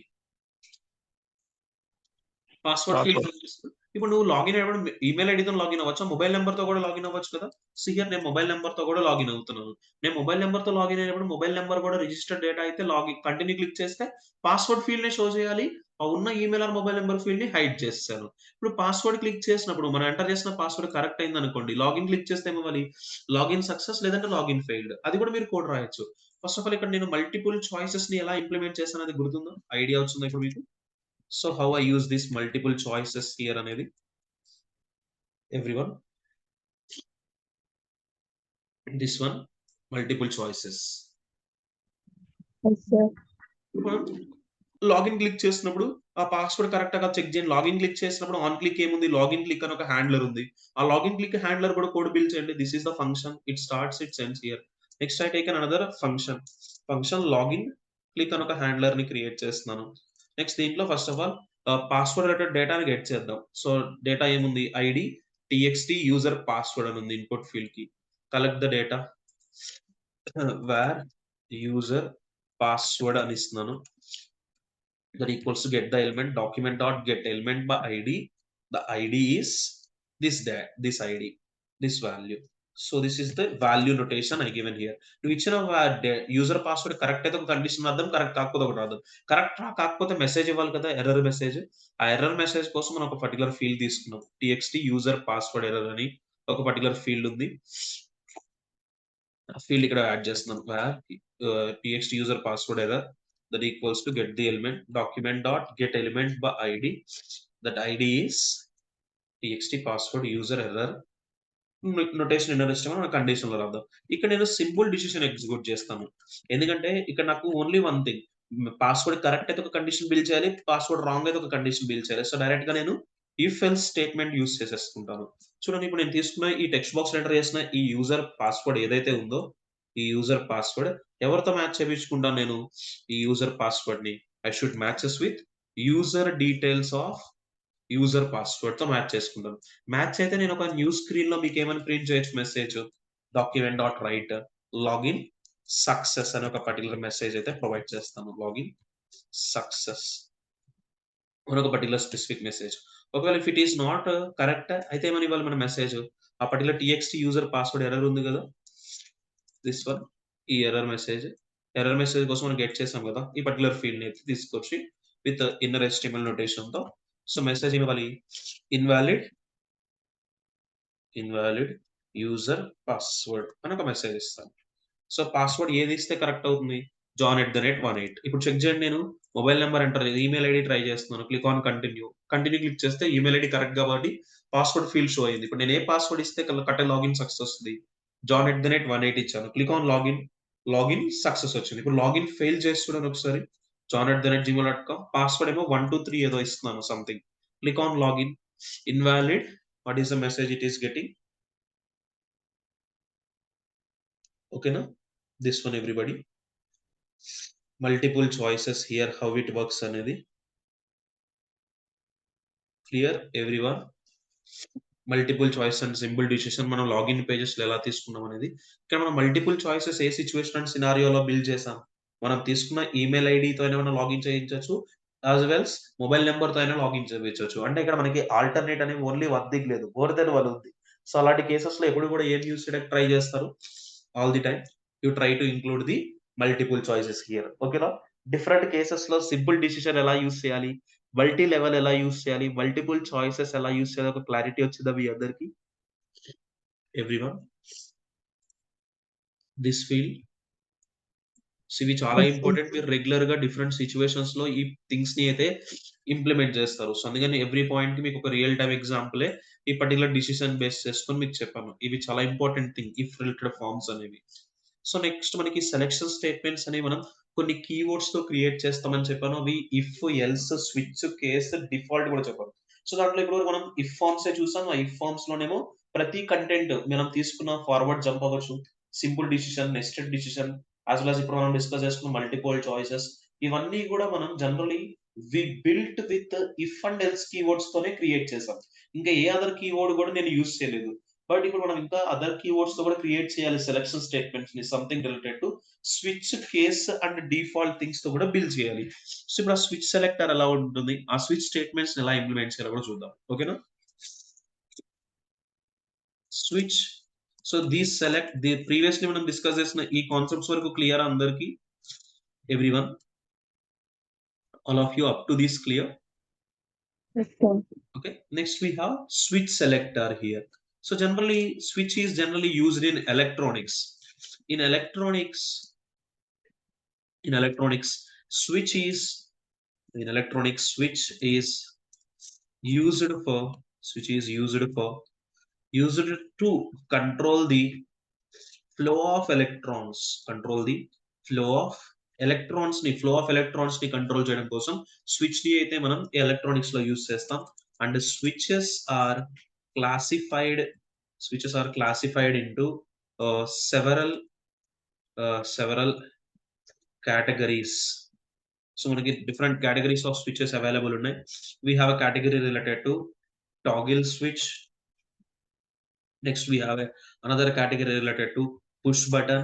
Password field password కనిపిస్తుంది. ఇప్పుడు నువ్వు లాగిన్ అయ్యేటప్పుడు ఈమెయిల్ ఐడీతో లాగిన్ అవ్వచ్చా? మొబైల్ నంబర్‌తో కూడా లాగిన్ అవ్వచ్చు కదా! సీ హియర్ నేను మొబైల్ నంబర్‌తో కూడా లాగిన్ అవుతున్నాను. నేను మొబైల్ నంబర్‌తో లాగిన్ అయినప్పుడు మొబైల్ నంబర్ కూడా రిజిస్టర్డ్ డేటా అయితే కంటిన్యూ క్లిక్ చేస్తే పాస్వర్డ్ ఫీల్డ్‌నే షో చేయాలి. ఆ ఉన్న ఈమెయిల్ ఆర్ మొబైల్ నంబర్ ఫీల్డ్‌ని హైడ్ చేసేసాను. ఇప్పుడు పాస్వర్డ్ క్లిక్ చేసినప్పుడు మనం ఎంటర్ చేసిన పాస్వర్డ్ కరెక్ట్ అయిందనుకోండి. లాగిన్ క్లిక్ చేస్తే ఏమవ్వాలి? లాగిన్ సక్సెస్ లేదంటే లాగిన్ ఫెయిల్డ్. అది కూడా మీరు కోడ్ రాయొచ్చు. ఫస్ట్ ఆఫ్ ఆల్ ఇక్కడ నేను మల్టిపుల్ చాయిసెస్‌ని ఎలా ఇంప్లిమెంట్ చేశాననేది గుర్తుందా? ఐడియా వచ్చిందా ఇప్పుడు మీకు? So, how I use this multiple choices here అనేది everyone. This one multiple choices. Yes, sir. మనం లాగిన్ క్లిక్ చేసినప్పుడు ఆ పాస్వర్డ్ కరెక్ట్‌గా చెక్ చేయండి. లాగిన్ క్లిక్ చేసినప్పుడు ఆన్ క్లిక్ ఏముంది? లాగిన్ క్లిక్ అని ఒక హ్యాండ్లర్ ఉంది. ఆ లాగిన్ క్లిక్ హ్యాండ్లర్ కూడా కోడ్ బిల్డ్ చేయండి. This is the function. It starts, it ends here. Next I taken another function. Function login click అని ఒక హ్యాండ్లర్‌ని క్రియేట్ చేస్తున్నాను. నెక్స్ట్ దీంట్లో first of all password related డేటాని గెట్ చేద్దాం. సో, డేటా ఏముంది? ఐడీ టీఎక్స్టీ యూజర్ పాస్వర్డ్ అని ఉంది ఇన్పుట్ ఫీల్డ్‌కి. Collect the data where user password అని ఇస్తున్నాను. that equals to get the element document dot get element by id. The id is this id. this value. So this is the value notation I given here. నువ్వు ఇచ్చిన user password correct అయితే ఒక condition అర్థం, correct కాకపోతే ఒకటి అర్థం. Correct కాకపోతే message ఇవ్వాలి కదా, ఎర్రర్ మెసేజ్. ఆ ఎర్రర్ మెసేజ్ కోసం మనం ఒక పర్టికులర్ ఫీల్డ్ తీసుకున్నాం. txt యూజర్ పాస్వర్డ్ ఎర్రర్ అని ఒక పర్టికులర్ ఫీల్డ్ ఉంది. ఫీల్డ్ ఇక్కడ యాడ్ చేస్తున్నాం. txt user password error that equals to get the element document dot get element by id. That id is txt password user error. Notation ఎన్నో ఇష్టమో మన condition లో రాద్దాం. ఇక్కడ నేను సింపుల్ డిసిషన్ ఎగ్జిక్యూట్ చేస్తాను. ఎందుకంటే ఇక్కడ నాకు only one thing, password correct అయితే ఒక కండిషన్ బిల్ చేయాలి, పాస్వర్డ్ రాంగ్ అయితే ఒక కండిషన్ బిల్ చేయాలి. సో డైరెక్ట్ గా నేను ఇఫ్ ఎల్స్ స్టేట్మెంట్ యూస్ చేసేసుకుంటాను. చూడండి, ఇప్పుడు నేను తీసుకున్న ఈ టెక్స్ట్ బాక్స్ ఎంటర్ చేసిన ఈ యూజర్ పాస్వర్డ్ ఏదైతే ఉందో, ఈ యూజర్ పాస్వర్డ్ ఎవరితో మ్యాచ్ చేయించుకుంటాను నేను? ఈ యూజర్ పాస్వర్డ్ ని I should matches with user details of user password తో మ్యాచ్ చేసుకుంటాను. మ్యాచ్ అయితే నేను ఒక న్యూ స్క్రీన్ లో మీకు ఏమని ప్రింట్ చేయొచ్చు message, document dot right login success అని ఒక పర్టికులర్ మెసేజ్ అయితే ప్రొవైడ్ చేస్తాను. లాగిన్ సక్సెస్ అని ఒక పర్టికులర్ స్పెసిఫిక్ మెసేజ్. ఒకవేళ if it is not correct అయితే ఏమని ఇవ్వాలి మన మెసేజ్? ఆ particular txt user password error ఉంది కదా, దిస్ వన్, ఈ ఎర్రర్ మెసేజ్ కోసం మనం గెట్ చేసాం కదా, ఈ పర్టికులర్ ఫీల్డ్ ని అయితే తీసుకొచ్చి విత్ ఇన్నర్ HTML నోటేషన్ తో సో మెసేజ్ ఇవ్వాలి, ఇన్వాలిడ్ యూజర్ పాస్వర్డ్ అని ఒక మెసేజ్ ఇస్తాను. సో పాస్వర్డ్ ఏది ఇస్తే కరెక్ట్ అవుతుంది? john@18. ఇప్పుడు చెక్ చేయండి, నేను mobile number enter email ID try చేస్తున్నాను. క్లిక్ ఆన్ కంటిన్యూ క్లిక్ చేస్తే ఈమెయిల్ ఐడి కరెక్ట్ కాబట్టి పాస్వర్డ్ ఫీల్డ్ షో అయింది. ఇప్పుడు నేను ఏ పాస్వర్డ్ ఇస్తే కరెక్ట్ లాగిన్ సక్సెస్ వస్తుంది? john@18 ఇచ్చాను. క్లిక్ ఆన్ లాగిన్ సక్సెస్ వచ్చింది. ఇప్పుడు లాగిన్ ఫెయిల్ చేసి చూడండి ఒకసారి. john@gmail.com పాస్వర్డ్ ఏమో 123 ఏదో ఇస్తున్నాను something. Click on login, invalid. What is the message it is getting? ఓకేనా, this one everybody. Multiple choices here, how it works అనేది clear everyone. Multiple choice and simple decision మనం login pages లో ఎలా తీసుకున్నాం అనేది. ఇక్కడ మనం మల్టిపుల్ చాయిసెస్ ఏ సిచ్యువేషన్ అండ్ సినారియోలో బిల్డ్ చేసాం? మనం తీసుకున్న ఈమెయిల్ ఐడితో అయినా మనం లాగిన్ చేయించవచ్చు, యాజ్ వెల్స్ మొబైల్ నెంబర్ తో అయినా లాగిన్ చేయించవచ్చు. అంటే ఇక్కడ మనకి ఆల్టర్నేట్ అనేది ఓన్లీ వన్ థింగ్ లేదు, మోర్ దెన్ వన్ ఉంది. సో అలాంటి కేసెస్ లో ఎప్పుడు కూడా ఏం యూస్ చేయడానికి ట్రై చేస్తారు? All the time you try to include the multiple choices here. ఓకేనా, డిఫరెంట్ కేసెస్ లో సింపుల్ డిసిషన్ ఎలా యూస్ చేయాలి, మల్టీ లెవెల్ ఎలా యూస్ చేయాలి, మల్టిపుల్ చాయిసెస్ ఎలా యూస్ చేయాలి, ఒక క్లారిటీ వచ్చిందా మీ అందరికి? ఎవ్రీవన్, దిస్ ఫీల్డ్ ఇవి చాలా Yes, sir. ఇంపార్టెంట్. మీరు రెగ్యులర్ గా డిఫరెంట్ సిచ్యువేషన్స్ లో ఈ థింగ్స్ ని అయితే ఇంప్లిమెంట్ చేస్తారు. సో అందుకని ఎవ్రీ పాయింట్ కి మీకు ఒక రియల్ టైమ్ ఎగ్జాంపులే ఈ పర్టికులర్ డిసిషన్ బేస్ చేసుకొని మీకు చెప్పాను. ఇవి చాలా important thing, if related forms అనేవి. సో నెక్స్ట్ మనకి సెలెక్షన్ స్టేట్మెంట్స్ అనేవి మనం కొన్ని కీవర్డ్స్ తో క్రియేట్ చేస్తామని చెప్పాను. అవి if, else, switch, case, default కూడా చెప్పాను. సో దాంట్లో ఇప్పుడు మనం ఇఫ్ ఫార్మ్స్ చూసాం. ఆ ఇఫ్ ఫార్మ్స్ లోనేమో ప్రతి కంటెంట్ మనం తీసుకున్న ఫార్వర్డ్ జంప్ అవ్వచ్చు, simple decision, nested decision, as well as ఇప్పుడు మనం డిస్కస్ చేసుకున్న మల్టిపుల్ చాయిసెస్, ఇవన్నీ కూడా మనం generally we built with if and else keywords తోనే క్రియేట్ చేసాం. ఇంకా ఏ అదర్ కీవర్డ్ కూడా నేను యూజ్ చేయలేదు. బట్ ఇప్పుడు మనం ఇంకా అదర్ కీవర్డ్స్ తో కూడా క్రియేట్ చేయాలి సెలక్షన్ స్టేట్మెంట్స్ ని, something related to switch, case and default things తో కూడా బిల్డ్ చేయాలి. సో ఇప్పుడు ఆ స్విచ్ సెలెక్టర్ ఎలా ఉంటుంది, ఆ స్విచ్ స్టేట్మెంట్స్ ఎలా ఇంప్లిమెంట్ చేయాలో కూడా చూద్దాం. ఓకేనా, switch. So these select the previously మనం డిస్కస్ చేసిన ఈ కాన్సెప్ట్స్ వరకు క్లియర్ అందరికి? Everyone, all of you up to this clear? Yes, sir. Okay, next we have switch selector here. So generally switch is generally used in electronics. In electronics switch is used to control the flow of electrons, flow of electrons ని control చేయడం కోసం switch ని అయితే మనం electronics లో use చేస్తాం. And switches are classified into several categories. So మనకి different categories of switches available ఉన్నాయి. We have a category related to toggle switch. Next we have another category related to push button.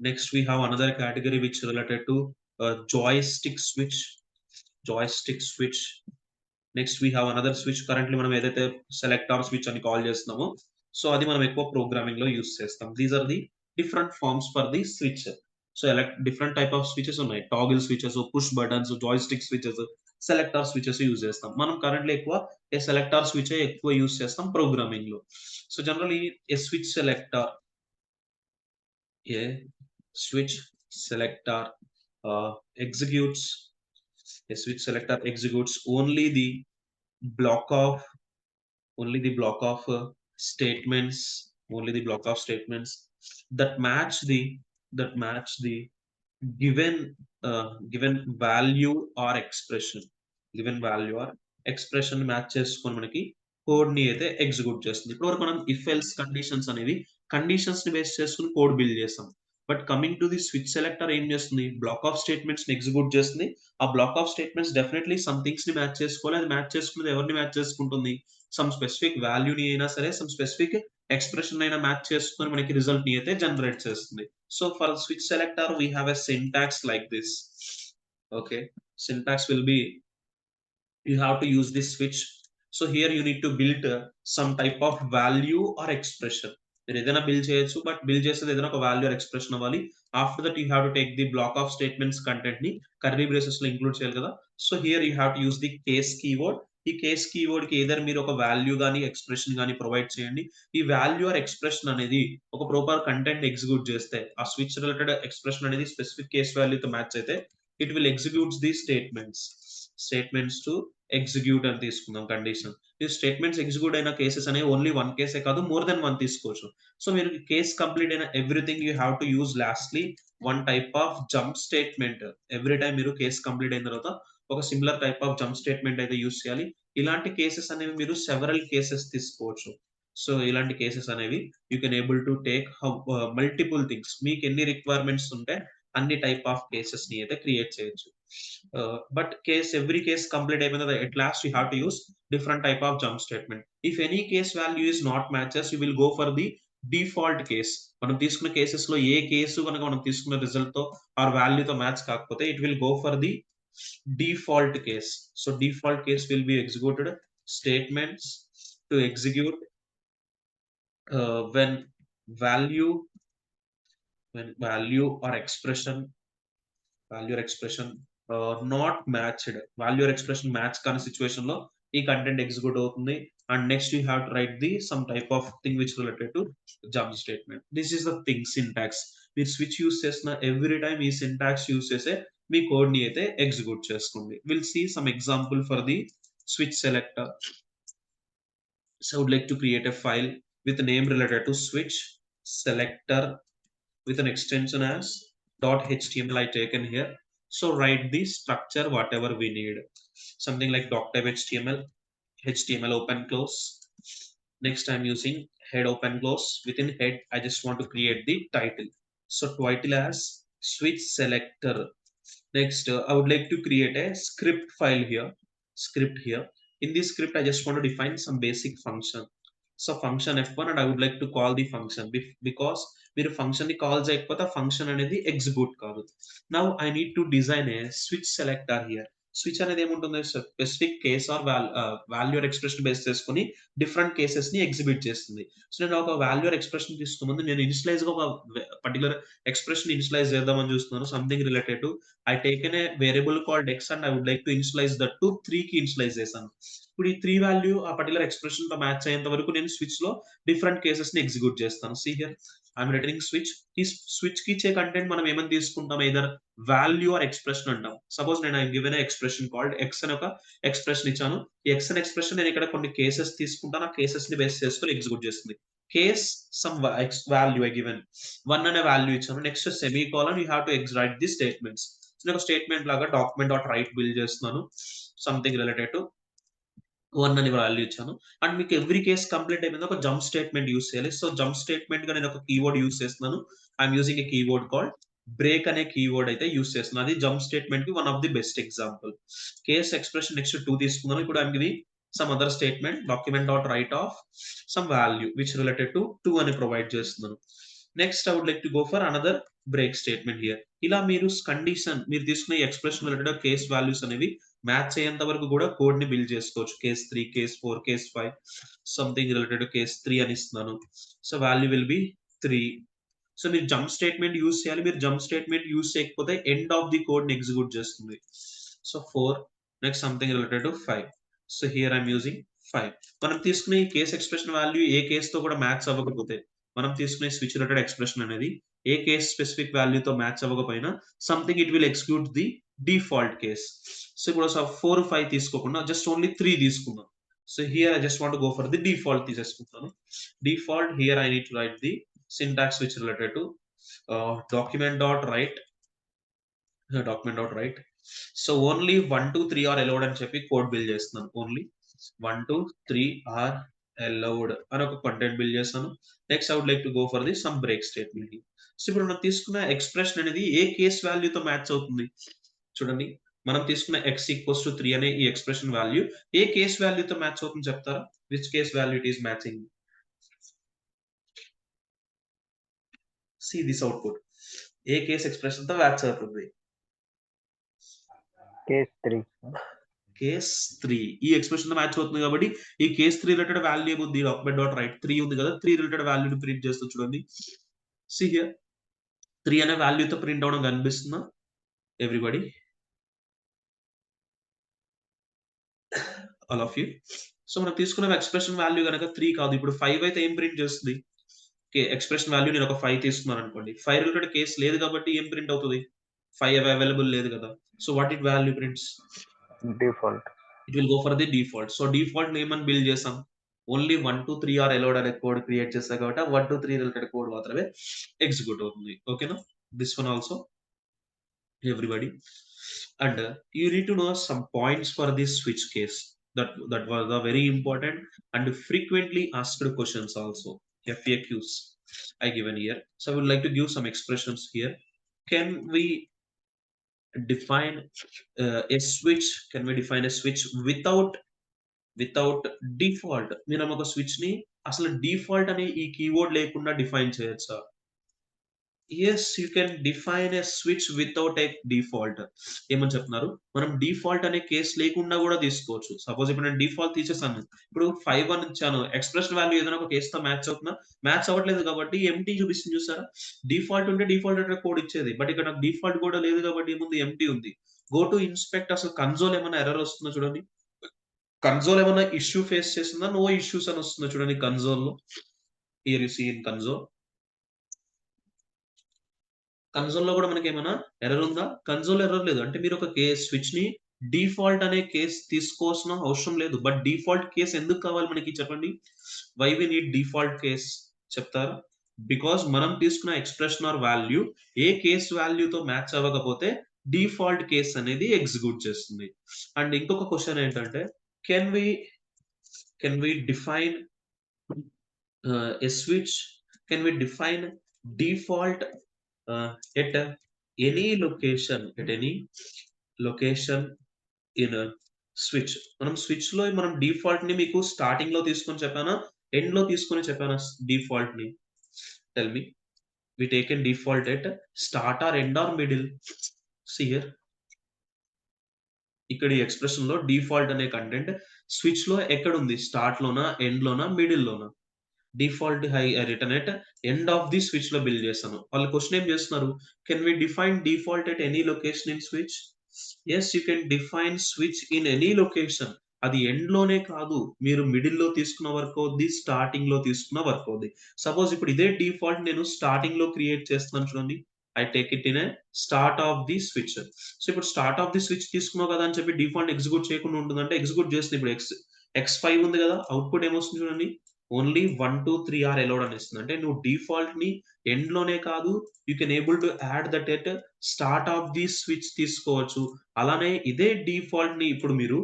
Next we have another category which related to joystick switch. Next we have another switch. Currently మనం ఏదైతే selector switch అని call చేస్తున్నామో, so అది మనం ఎక్కువ programming లో use చేస్తాం. These are the different forms for the switch. So different type of switches ఉన్నాయి. Toggle switches, push buttons, joystick switches, selector switches use చేస్తాం. మనం కరెంట్లీ ఎక్కువ సెలెక్టర్ స్విచ్ ఎక్కువ యూజ్ చేస్తాం ప్రోగ్రామింగ్ లో. So generally a switch selector a switch selector executes a switch selector executes block of only the block of statements only the block of statements that match the given given value or expression match చేసుకొని మనకి code ని అయితే execute చేస్తుంది. ఇప్పటివరకు మనం if else conditions అనేవి conditions ని base చేసుకుని కోడ్ బిల్డ్ చేస్తాం. But coming to the switch selector ఏం చేస్తుంది? బ్లాక్ ఆఫ్ స్టేట్మెంట్స్ ని ఎగ్జిక్యూట్ చేస్తుంది. ఆ black of statements definitely some things ని మ్యాచ్ చేసుకోవాలి. అది మ్యాచ్ చేసుకున్నది ఎవరిని మ్యాచ్ చేసుకుంటుంది? సమ్ స్పెసిఫిక్ వాల్యూని అయినా సరే, సమ్ స్పెసిఫిక్ ఎక్స్ప్రెషన్ అయినా మ్యాచ్ చేసుకుని మనకి రిజల్ట్ ని అయితే జనరేట్ చేస్తుంది. So for switch selector we have a syntax like this. Okay, syntax will be you have to use this switch. So here you need to build some type of value or expression. మీరు ఏదైనా build చేయొచ్చు, but build చేసేది ఏదైనా ఒక value or expression అవ్వాలి. After that you have to take the black of statements content ని curly braces లో include చేయాలి కదా. So here you have to use the case keyword. ఈ కేస్ కీవర్డ్ కి ఏదైనా మీరు ఒక వాల్యూ గానీ ఎక్స్ప్రెషన్ గానీ ప్రొవైడ్ చేయండి. ఈ వాల్యూ ఆర్ ఎక్స్ప్రెషన్ అనేది ఒక ప్రాపర్ కంటెంట్ ఎగ్జిక్యూట్ చేస్తే, ఆ స్విచ్ రిలేటెడ్ ఎక్స్ప్రెషన్ అనేది స్పెసిఫిక్ కేస్ వాల్యూతో మ్యాచ్ అయితే it will executes the statements to execute అని తీసుకుందాం కండిషన్. ఈ స్టేట్మెంట్స్ ఎగ్జిక్యూట్ అయిన కేసెస్ అనేవి ఓన్లీ వన్ కేసే కాదు, మోర్ దెన్ వన్ తీసుకోవచ్చు. సో మీరు కేస్ కంప్లీట్ అయిన everything you have to use lastly one type of jump statement. Every time మీరు కేస్ కంప్లీట్ అయిన తర్వాత ఒక similar type of jump statement అయితే యూజ్ చేయాలి. ఇలాంటి కేసెస్ అనేవి మీరు సెవరల్ కేసెస్ తీసుకోవచ్చు. సో ఇలాంటి కేసెస్ అనేవి you can able to take multiple things. మీకు ఎన్ని రిక్వైర్మెంట్స్ ఉంటే అన్ని టైప్ ఆఫ్ కేసెస్ ని అయితే క్రియేట్ చేయొచ్చు. But every case complete at last you have to use different type of jump statement. If any case value is not matches, you will go for the default case. మనం తీసుకున్న cases లో ఏ case కనుక మనం తీసుకున్న result తో are value తో match కాకపోతే it will go for the default case. So default case will be executed statements to execute when value or expression not matched. Value or expression match కాని situation లో ఈ content execute అవుతుంది. And next you have to write the some type of thing which related to jump statement. This is the thing syntax. మీరు switch use చేసిన every time ఈ syntax use చేసే మీ code ని అయితే ఎగ్జిక్యూట్ చేసుకోండి. Will see some example for the switch selector. So I would like to create a file with a name related to switch selector with an extension as .html I taken here. So write the structure whatever we need, something like doctype HTML open close. Next I'm using head open close. Within head I just want to create the title. So title as switch selector. Next I would like to create a script here. In this script I just want to define some basic function. So function f1 and I would like to call the function because మీరు function ని call చేయకపోతే function అనేది execute కాదు. Now I need to design a switch selector here. Switch అనేది ఏముంటుంది? Specific case or value expression base చేసుకుని different cases ని execute చేస్తుంది. సో నేను ఒక వాల్యూ ఎక్స్ప్రెషన్ తీసుకున్న ముందు నేను ఇనిషియలైజ్ గా ఒక పర్టికులర్ ఎక్స్ప్రెషన్ ఇనిషియలైజ్ చేద్దామని చూస్తున్నాను. Something related to I taken a variable called x and I would like to initialize that to 3 కి ఇనిషియలైజ్ చేశాను. ఇప్పుడు ఈ 3 వాల్యూ ఆ పర్టికులర్ ఎక్స్ప్రెషన్ తో మ్యాచ్ అయ్యేంత వరకు నేను స్విచ్ లో డిఫరెంట్ కేసెస్ ని ఎగ్జిక్యూట్ చేస్తాను. See here I'm returning switch. ఈ స్విచ్ కి ఇచ్చే కంటెంట్ మనం ఏమని తీసుకుంటాం? either వాల్యూ ఆర్ ఎక్స్ప్రెషన్ అంటాం. సపోజ్ నేను గివెన్ ఎక్స్ప్రెషన్ కాల్డ్ ఎక్స్ అని ఒక ఎక్స్ప్రెషన్ ఇచ్చాను. ఈ ఎక్స్ అనే ఎక్స్ప్రెషన్ నేను ఇక్కడ కొన్ని కేసెస్ తీసుకుంటాను. ఆ కేసెస్ ని బేస్ చేసుకొని ఎగ్జిక్యూట్ చేస్తుంది. Case some value I given 1 అనే వాల్యూ ఇచ్చాను. Next semi colon you have to write the statements. నేను స్టేట్మెంట్ లాగా డాక్యుమెంట్ డాట్ రైట్ బిల్డ్ చేస్తున్నాను. సంథింగ్ రిలేటెడ్ టు 1 అని వాల్యూ ఇచ్చాను. అండ్ మీకు ఎవ్రీ కేస్ కంప్లీట్ అయిపోయింది ఒక జంప్ స్టేట్మెంట్ యూస్ చేయాలి. సో జంప్ స్టేట్మెంట్ గా నేను ఒక కీవర్డ్ యూస్ చేస్తున్నాను. I'm using a keyword called break అనే కీవర్డ్ అయితే యూస్ చేస్తున్నాను. అది జంప్ స్టేట్మెంట్ కి one of the best example. Case expression next 2 తీసుకున్నాను. ఇప్పుడు I'm giving some other statement document dot write of some value which related to 2 అని provide చేస్తున్నాను. Next I would like to go for another break statement here. ఇలా మీరు condition మీరు తీసుకునే expression related case values అనేవి match అయ్యేంత వరకు కూడా కోడ్ ని బిల్డ్ చేసుకోవచ్చు. Case 3, case 4, case 5. Something related to case 3 అని ఇస్తున్నాను. So value will be 3. So మీరు జంప్ స్టేట్మెంట్ యూజ్ చేయాలి. మీరు జంప్ స్టేట్మెంట్ యూజ్ చేయకపోతే ఎండ్ ఆఫ్ ది కోడ్ ని ఎగ్జిక్యూట్ చేస్తుంది. So 4 next something related to 5. So here I'm using 5. మనం తీసుకునే ఈ కేస్ ఎక్స్ప్రెషన్ వాల్యూ ఏ కేస్ తో కూడా మ్యాచ్ అవ్వకపోతే, మనం తీసుకునే స్విచ్ రిలేటెడ్ ఎక్స్ప్రెషన్ అనేది ఏ కేస్ స్పెసిఫిక్ వాల్యూ తో మ్యాచ్ అవ్వకపోయినా something it will execute the default case. So ఇప్పుడు 4, 5 తీసుకోకుండా జస్ట్ ఓన్లీ 3 తీసుకుందాం. So here I just want to go for the default తీసేసుకుంటాను. Default here I need to write the syntax which related to document.write. So only 1, 2, 3 are allowed అని చెప్పి code build చేస్తున్నాను. Only 1, 2, 3 are allowed అని ఒక content build చేస్తాను. Next I would like to go for the some break statement. So ఇప్పుడు మనం తీసుకున్న expression అనేది ఏ కేస్ వాల్యూతో మ్యాచ్ అవుతుంది చూడండి. మనం తీసుకున్న x ఈక్వల్స్ టు 3 అనే ఈ ఎక్స్ప్రెషన్ వాల్యూ ఏ కేస్ వాల్యూతో మ్యాచ్ అవుతుంది చెప్తారా? Which case value it is matching? See this output. A case expression తో మ్యాచ్ అవుతుంది? Case 3. కేస్ 3 ఈ ఎక్స్ప్రెషన్ తో మ్యాచ్ అవుతుంది కాబట్టి ఈ కేస్ 3 రిలేటెడ్ వాల్యూ ఏముంది? document.write 3 ఉంది కదా, 3 రిలేటెడ్ వాల్యూని ప్రింట్ చేస్తూ చూడండి. See here 3 అనే వాల్యూతో ప్రింట్ అవడం కనిపిస్తుందా everybody? All of you. So మనం తీసుకున్న ఎక్స్ప్రెషన్ వాల్యూ కనుక 3 కాదు, ఇప్పుడు 5 అయితే ఏం ప్రింట్ చేస్తుంది? ఎక్స్ప్రెషన్ వాల్యూ నేను ఒక 5 తీసుకున్నాను అనుకోండి. 5 రిలేటెడ్ కేస్ లేదు కాబట్టి ఏం ప్రింట్ అవుతుంది? 5 అవైలబుల్ లేదు కదా. So what it value prints? Default. It will go for the default. So default ఏమని బిల్డ్ చేసాం? ఓన్లీ 1, 2, 3 ఆర్ అలౌడ్ అనే కోడ్ క్రియేట్ చేస్తా కాబట్టి 1, 2, 3 రిలేటెడ్ కోడ్ మాత్రమే ఎగ్జిక్యూట్ అవుతుంది. ఓకేనా? This one also everybody. And you need to know some points for this switch case. That was the very important and frequently asked questions also, FAQs I given here. So I would like to give some expressions here. Can we define a switch? Can we define a switch without default? మనం ఒక switch ని అసలు default అనే ఈ keyword లేకుండా define చేయొచ్చా? yes, you can define a switch without a default. ఏమని చెప్తున్నారు? మనం డిఫాల్ట్ అనే కేస్ లేకుండా కూడా తీసుకోవచ్చు. సపోజ్ ఇప్పుడు నేను డిఫాల్ట్ తీసేసాను, ఇప్పుడు 5 అని ఇచ్చాను, ఎక్స్ప్రెషన్ వాల్యూ ఏదైనా ఒక కేస్ తో మ్యాచ్ అవుతుందా? మ్యాచ్ అవ్వట్లేదు కాబట్టి ఎంటీ చూపిస్తుంది చూసారా? డిఫాల్ట్ ఉంటే డిఫాల్ట్ అనే కోడ్ ఇచ్చేది, బట్ ఇక్కడ నాకు డిఫాల్ట్ కూడా లేదు కాబట్టి ఏముంది? ఎంటీ ఉంది. గో టు ఇన్స్పెక్ట్, అసలు కన్సోల్ ఏమైనా ఎర్రర్ వస్తుందో చూడండి. కన్సోల్ ఏమైనా ఇష్యూ ఫేస్ చేస్తుందా? నో ఇష్యూస్ అని వస్తుందో చూడండి కన్సోల్ లో. Here you see in console. Console లో కూడా మనకి ఏమైనా ఎర్రర్ ఉందా? కన్సోల్ ఎర్రర్ లేదు. అంటే మీరు ఒక కేస్ స్విచ్ ని డిఫాల్ట్ అనే కేస్ తీసుకోవాల్సిన అవసరం లేదు. బట్ డిఫాల్ట్ కేస్ ఎందుకు కావాలి మనకి చెప్పండి? Why we need default case చెప్తారా? బికాస్ మనం తీసుకున్న ఎక్స్ప్రెషన్ ఆర్ వాల్యూ ఏ కేస్ వాల్యూతో మ్యాచ్ అవ్వకపోతే డిఫాల్ట్ కేస్ అనేది ఎగ్జిక్యూట్ చేస్తుంది. అండ్ ఇంకొక క్వశ్చన్ ఏంటంటే, can we define a switch? Can we define default at any location in a switch? మనం స్విచ్ లో మనం డిఫాల్ట్ ని మీకు స్టార్టింగ్ లో తీసుకొని చెప్పానా, ఎండ్ లో తీసుకొని చెప్పానా? డిఫాల్ట్ ని tell me. we taken default at start or end or middle? see here ఇక్కడ ఈ ఎక్స్ప్రెషన్ లో డిఫాల్ట్ అనే కంటెంట్ స్విచ్ లో ఎక్కడ ఉంది? స్టార్ట్ లోనా, ఎండ్ లోనా, మిడిల్ లోనా? డిఫాల్ట్ హై return at end of the switch లో బిల్డ్ చేస్తాను. వాళ్ళు క్వశ్చన్ ఏం చేస్తున్నారు? Can we define default at any location in switch? Yes, you can define switch in any location. అది ఎండ్ లోనే కాదు, మీరు మిడిల్ లో తీసుకున్న వర్క్ అవుద్ది, స్టార్టింగ్ లో తీసుకున్న వర్క్ అవుద్ది. సపోజ్ ఇప్పుడు ఇదే డిఫాల్ట్ నేను స్టార్టింగ్ లో క్రియేట్ చేస్తున్నాను చూడండి. I take it in a start of the switch. So ఇప్పుడు స్టార్ట్ ఆఫ్ ది స్విచ్ తీసుకున్నావు కదా అని చెప్పి డిఫాల్ట్ ఎగ్జిక్యూట్ చేయకుండా ఉంటుందంటే ఎగ్జిక్యూట్ చేస్తుంది. ఇప్పుడు x5 ఉంది కదా, అవుట్పుట్ ఏమొస్తుంది చూడండి. ఓన్లీ 1, 2, 3 ఆర్ అలౌడ్ అని ఇస్తుంది. అంటే నువ్వు డిఫాల్ట్ ని ఎండ్ లోనే కాదు, you can able to add that at start of the switch తీసుకోవచ్చు. అలానే ఇదే డిఫాల్ట్ ని ఇప్పుడు మీరు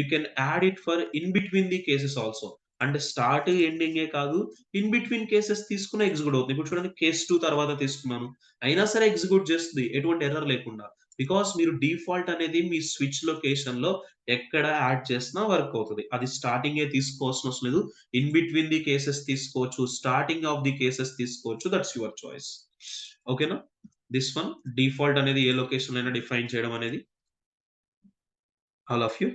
you can add it for in between the cases also. అంటే స్టార్ట్ ఎండింగే కాదు, ఇన్ బిట్వీన్ కేసెస్ తీసుకున్న ఎగ్జిక్యూట్ అవుతుంది. ఇప్పుడు చూడండి కేస్ 2 తర్వాత తీసుకున్నాను, అయినా సరే ఎగ్జిక్యూట్ చేస్తుంది ఎటువంటి ఎర్రర్ లేకుండా. బికాస్ మీరు డిఫాల్ట్ అనేది మీ స్విచ్ లొకేషన్ లో ఎక్కడ యాడ్ చేసినా వర్క్ అవుతుంది. అది స్టార్టింగ్ తీసుకోవాల్సిన అవసరం లేదు, ఇన్ బిట్వీన్ ది కేసెస్ తీసుకోవచ్చు, స్టార్టింగ్ ఆఫ్ ది కేసెస్ తీసుకోవచ్చు. That's your choice. ఓకేనా? దిస్ వన్ డిఫాల్ట్ అనేది ఏ లొకేషన్ అయినా డిఫైన్ చేయడం అనేది. All of you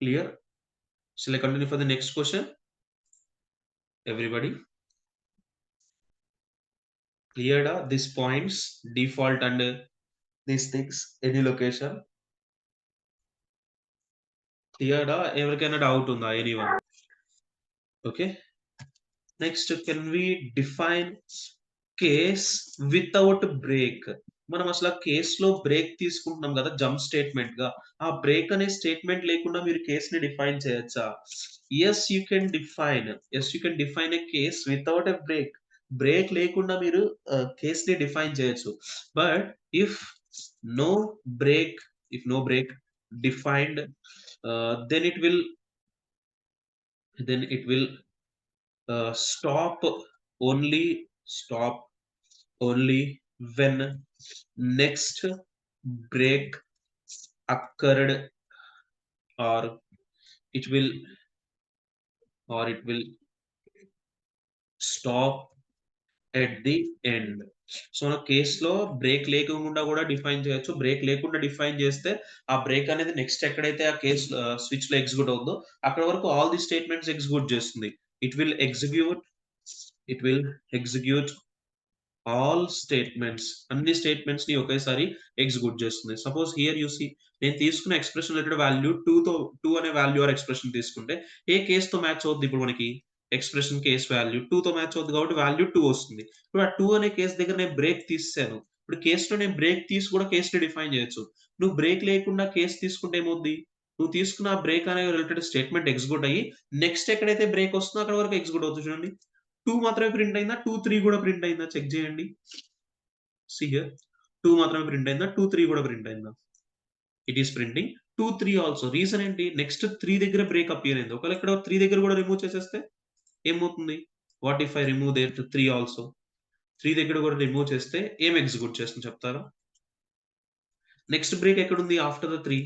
Clear? Shall I continue for the next question? Everybody cleared these points, default and these things, any location? Cleared? ఎవరికైనా doubt ఉందా? Anyone? Okay. Next, can we define case without break? మనం అసలు case లో break తీసుకుంటున్నాం కదా jump statement గా. ఆ break అనే స్టేట్మెంట్ లేకుండా మీరు కేస్ ని డిఫైన్ చేయొచ్చా? Yes you can define. Yes you can define a case without a break. Break లేకుండా మీరు కేస్ ని డిఫైన్ చేయొచ్చు. But if no break, if no break defined, then it will then it will stop stop only when next break occurred, or it will it will stop at the end. So మన కేసులో break లేకుండా కూడా define చేయొచ్చు. Break లేకుండా define చేస్తే ఆ break అనేది next ఎక్కడైతే ఆ కేసు స్విచ్ లో ఎగ్జిక్యూట్ అవుతుందో అక్కడ వరకు ఆల్ ది స్టేట్మెంట్స్ ఎగ్జిక్యూట్ చేస్తుంది. It will execute all statements, అన్ని స్టేట్మెంట్స్ ని ఒకేసారి ఎగ్జిక్యూట్ చేస్తుంది. సపోజ్ హియర్ యూ సీ, నేను తీసుకున్న ఎక్స్ప్రెషన్ రిలేటెడ్ వాల్యూ 2 అనే వాల్యూ ఆర్ ఎక్స్ప్రెషన్ తీసుకుంటే ఏ కేస్ తో మ్యాచ్ అవుద్ది? ఇప్పుడు మనకి ఎక్స్ప్రెషన్ కేస్ వాల్యూ 2 తో మ్యాచ్ అవుతుంది కాబట్టి వాల్యూ 2 వస్తుంది. ఇప్పుడు ఆ 2 అనే కేస్ దగ్గర నేను బ్రేక్ తీసాను. ఇప్పుడు కేసులో నేను బ్రేక్ తీసి కూడా కేస్ ని డిఫైన్ చేయొచ్చు. నువ్వు బ్రేక్ లేకుండా కేస్ తీసుకుంటే ఏమవుద్ది? నువ్వు తీసుకున్న బ్రేక్ అనే రిలేటెడ్ స్టేట్మెంట్ ఎగ్జిక్యూట్ అయ్యి నెక్స్ట్ ఎక్కడైతే బ్రేక్ వస్తుందో అక్కడ వరకు ఎగ్జిక్యూట్ అవుతుంది. చూడండి, 2 మాత్రమే ప్రింట్ అయిందా? 2, 3 కూడా ప్రింట్ అయిందా? చెక్ చేయండి. సీ హియర్, 2 మాత్రమే ప్రింట్ అయిందా? 2, 3 కూడా ప్రింట్ అయిందా? It is printing 2, 3 also. Reason ఏంటి? నెక్స్ట్ 3 దగ్గర బ్రేక్ అపియర్ అయింది. ఒకవేళ ఇక్కడ 3 దగ్గర కూడా రిమూవ్ చేసేస్తే ఏమవుతుంది? What if I remove there 3 also? 3 దగ్గర కూడా రిమూవ్ చేస్తే ఏం ఎగ్జిక్యూట్ చేస్తుంది చెప్తారా? నెక్స్ట్ బ్రేక్ ఎక్కడుంది after the 3?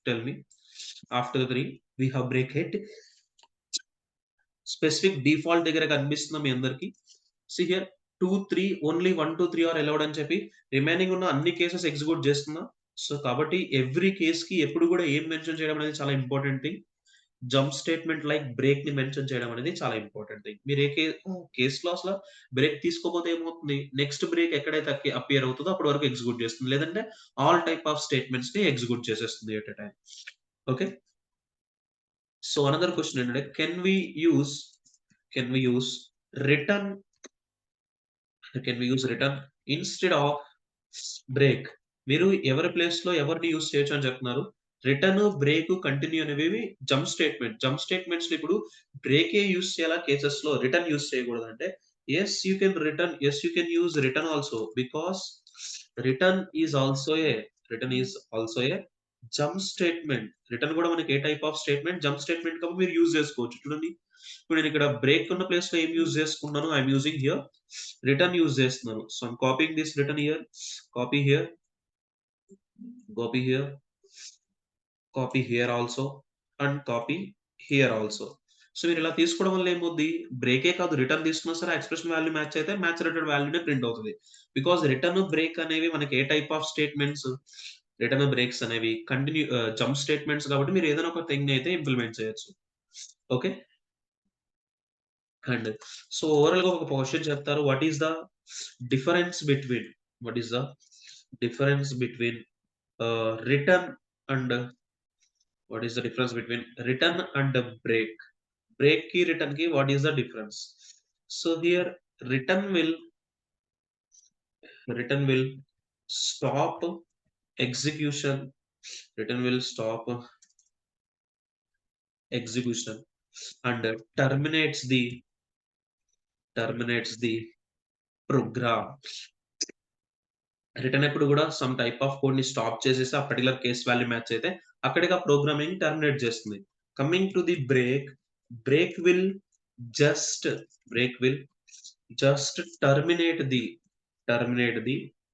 Tell me. After the 3 we have break hit. Specific default దగ్గర కనిపిస్తుందా మీ అందరికి? See here 2, 3 only 1, 2, 3 are allowed అని చెప్పి రిమైనింగ్ ఉన్న అన్ని కేసెస్ ఎగ్జిక్యూట్ చేస్తుందా? సో కాబట్టి ఎవ్రీ కేస్ కి ఎప్పుడు కూడా ఏం మెన్షన్ చేయడం అనేది చాలా important thing. Jump statement like break ని మెన్షన్ చేయడం అనేది చాలా ఇంపార్టెంట్ థింగ్. మీరు ఏ కేసులో అసలు బ్రేక్ తీసుకోకపోతే ఏమవుతుంది? నెక్స్ట్ బ్రేక్ ఎక్కడైతే అపియర్ అవుతుందో అప్పటి వరకు ఎగ్జిక్యూట్ చేస్తుంది. లేదంటే ఆల్ టైప్ ఆఫ్ స్టేట్మెంట్స్ ని ఎగ్జిక్యూట్ చేసేస్తుంది at a time. Okay. So another question ఏంటంటే, can we use return instead of break? మీరు ఎవరి ప్లేస్ లో ఎవరిని యూస్ చేయొచ్చు అని చెప్తున్నారు. రిటర్న్, బ్రేక్, కంటిన్యూ అనేవి జంప్ స్టేట్మెంట్స్ ఇప్పుడు బ్రేకే యూస్ చేయాలా కేసెస్ లో, రిటర్న్ యూస్ చేయకూడదు అంటే yes you can use return also, because return is also a jump statement. Return కూడా మనకి ఏ type of statement? Jump statement కాబట్టి మీరు యూజ్ చేసుకోవచ్చు. చూడండి, ఇప్పుడు నేను ఇక్కడ బ్రేక్ ఉన్న ప్లేస్ లో ఏం యూజ్ చేసుకున్నాను? I'm using here return use చేస్తున్నాను. So I'm copying this return here, copy here, copy here also, and copy here also. So మీరు ఇలా తీసుకోవడం వల్ల ఏమవుద్ది? బ్రేకే కాదు, రిటర్న్ తీసుకున్నా సరే ఎక్స్ప్రెషన్ వాల్యూ మ్యాచ్ అయితే మ్యాచ్ రిలేటెడ్ వాల్యూనే ప్రింట్ అవుతుంది. బికాస్ రిటర్న్, బ్రేక్ అనేవి మనకి ఏ type of statements? Return, breaks అనేవి కంటిన్యూ జంప్ స్టేట్మెంట్స్ కాబట్టి మీరు ఏదైనా ఒక థింగ్ అయితే ఇంప్లిమెంట్ చేయొచ్చు. ఓకే. అండ్ సో ఓవరాల్ గా ఒక క్వశ్చన్ చెప్తారు. What is the difference between return and return and break? Break కి రిటర్న్ కి what is the difference? So here return will stop execution and terminates the program. Return ఎప్పుడు కూడా some type of code ని stop చేసేసి ఆ particular case value match అయితే అక్కడికి ఆ ప్రోగ్రామింగ్ టర్మినేట్ చేస్తుంది. Coming to the break will just terminate the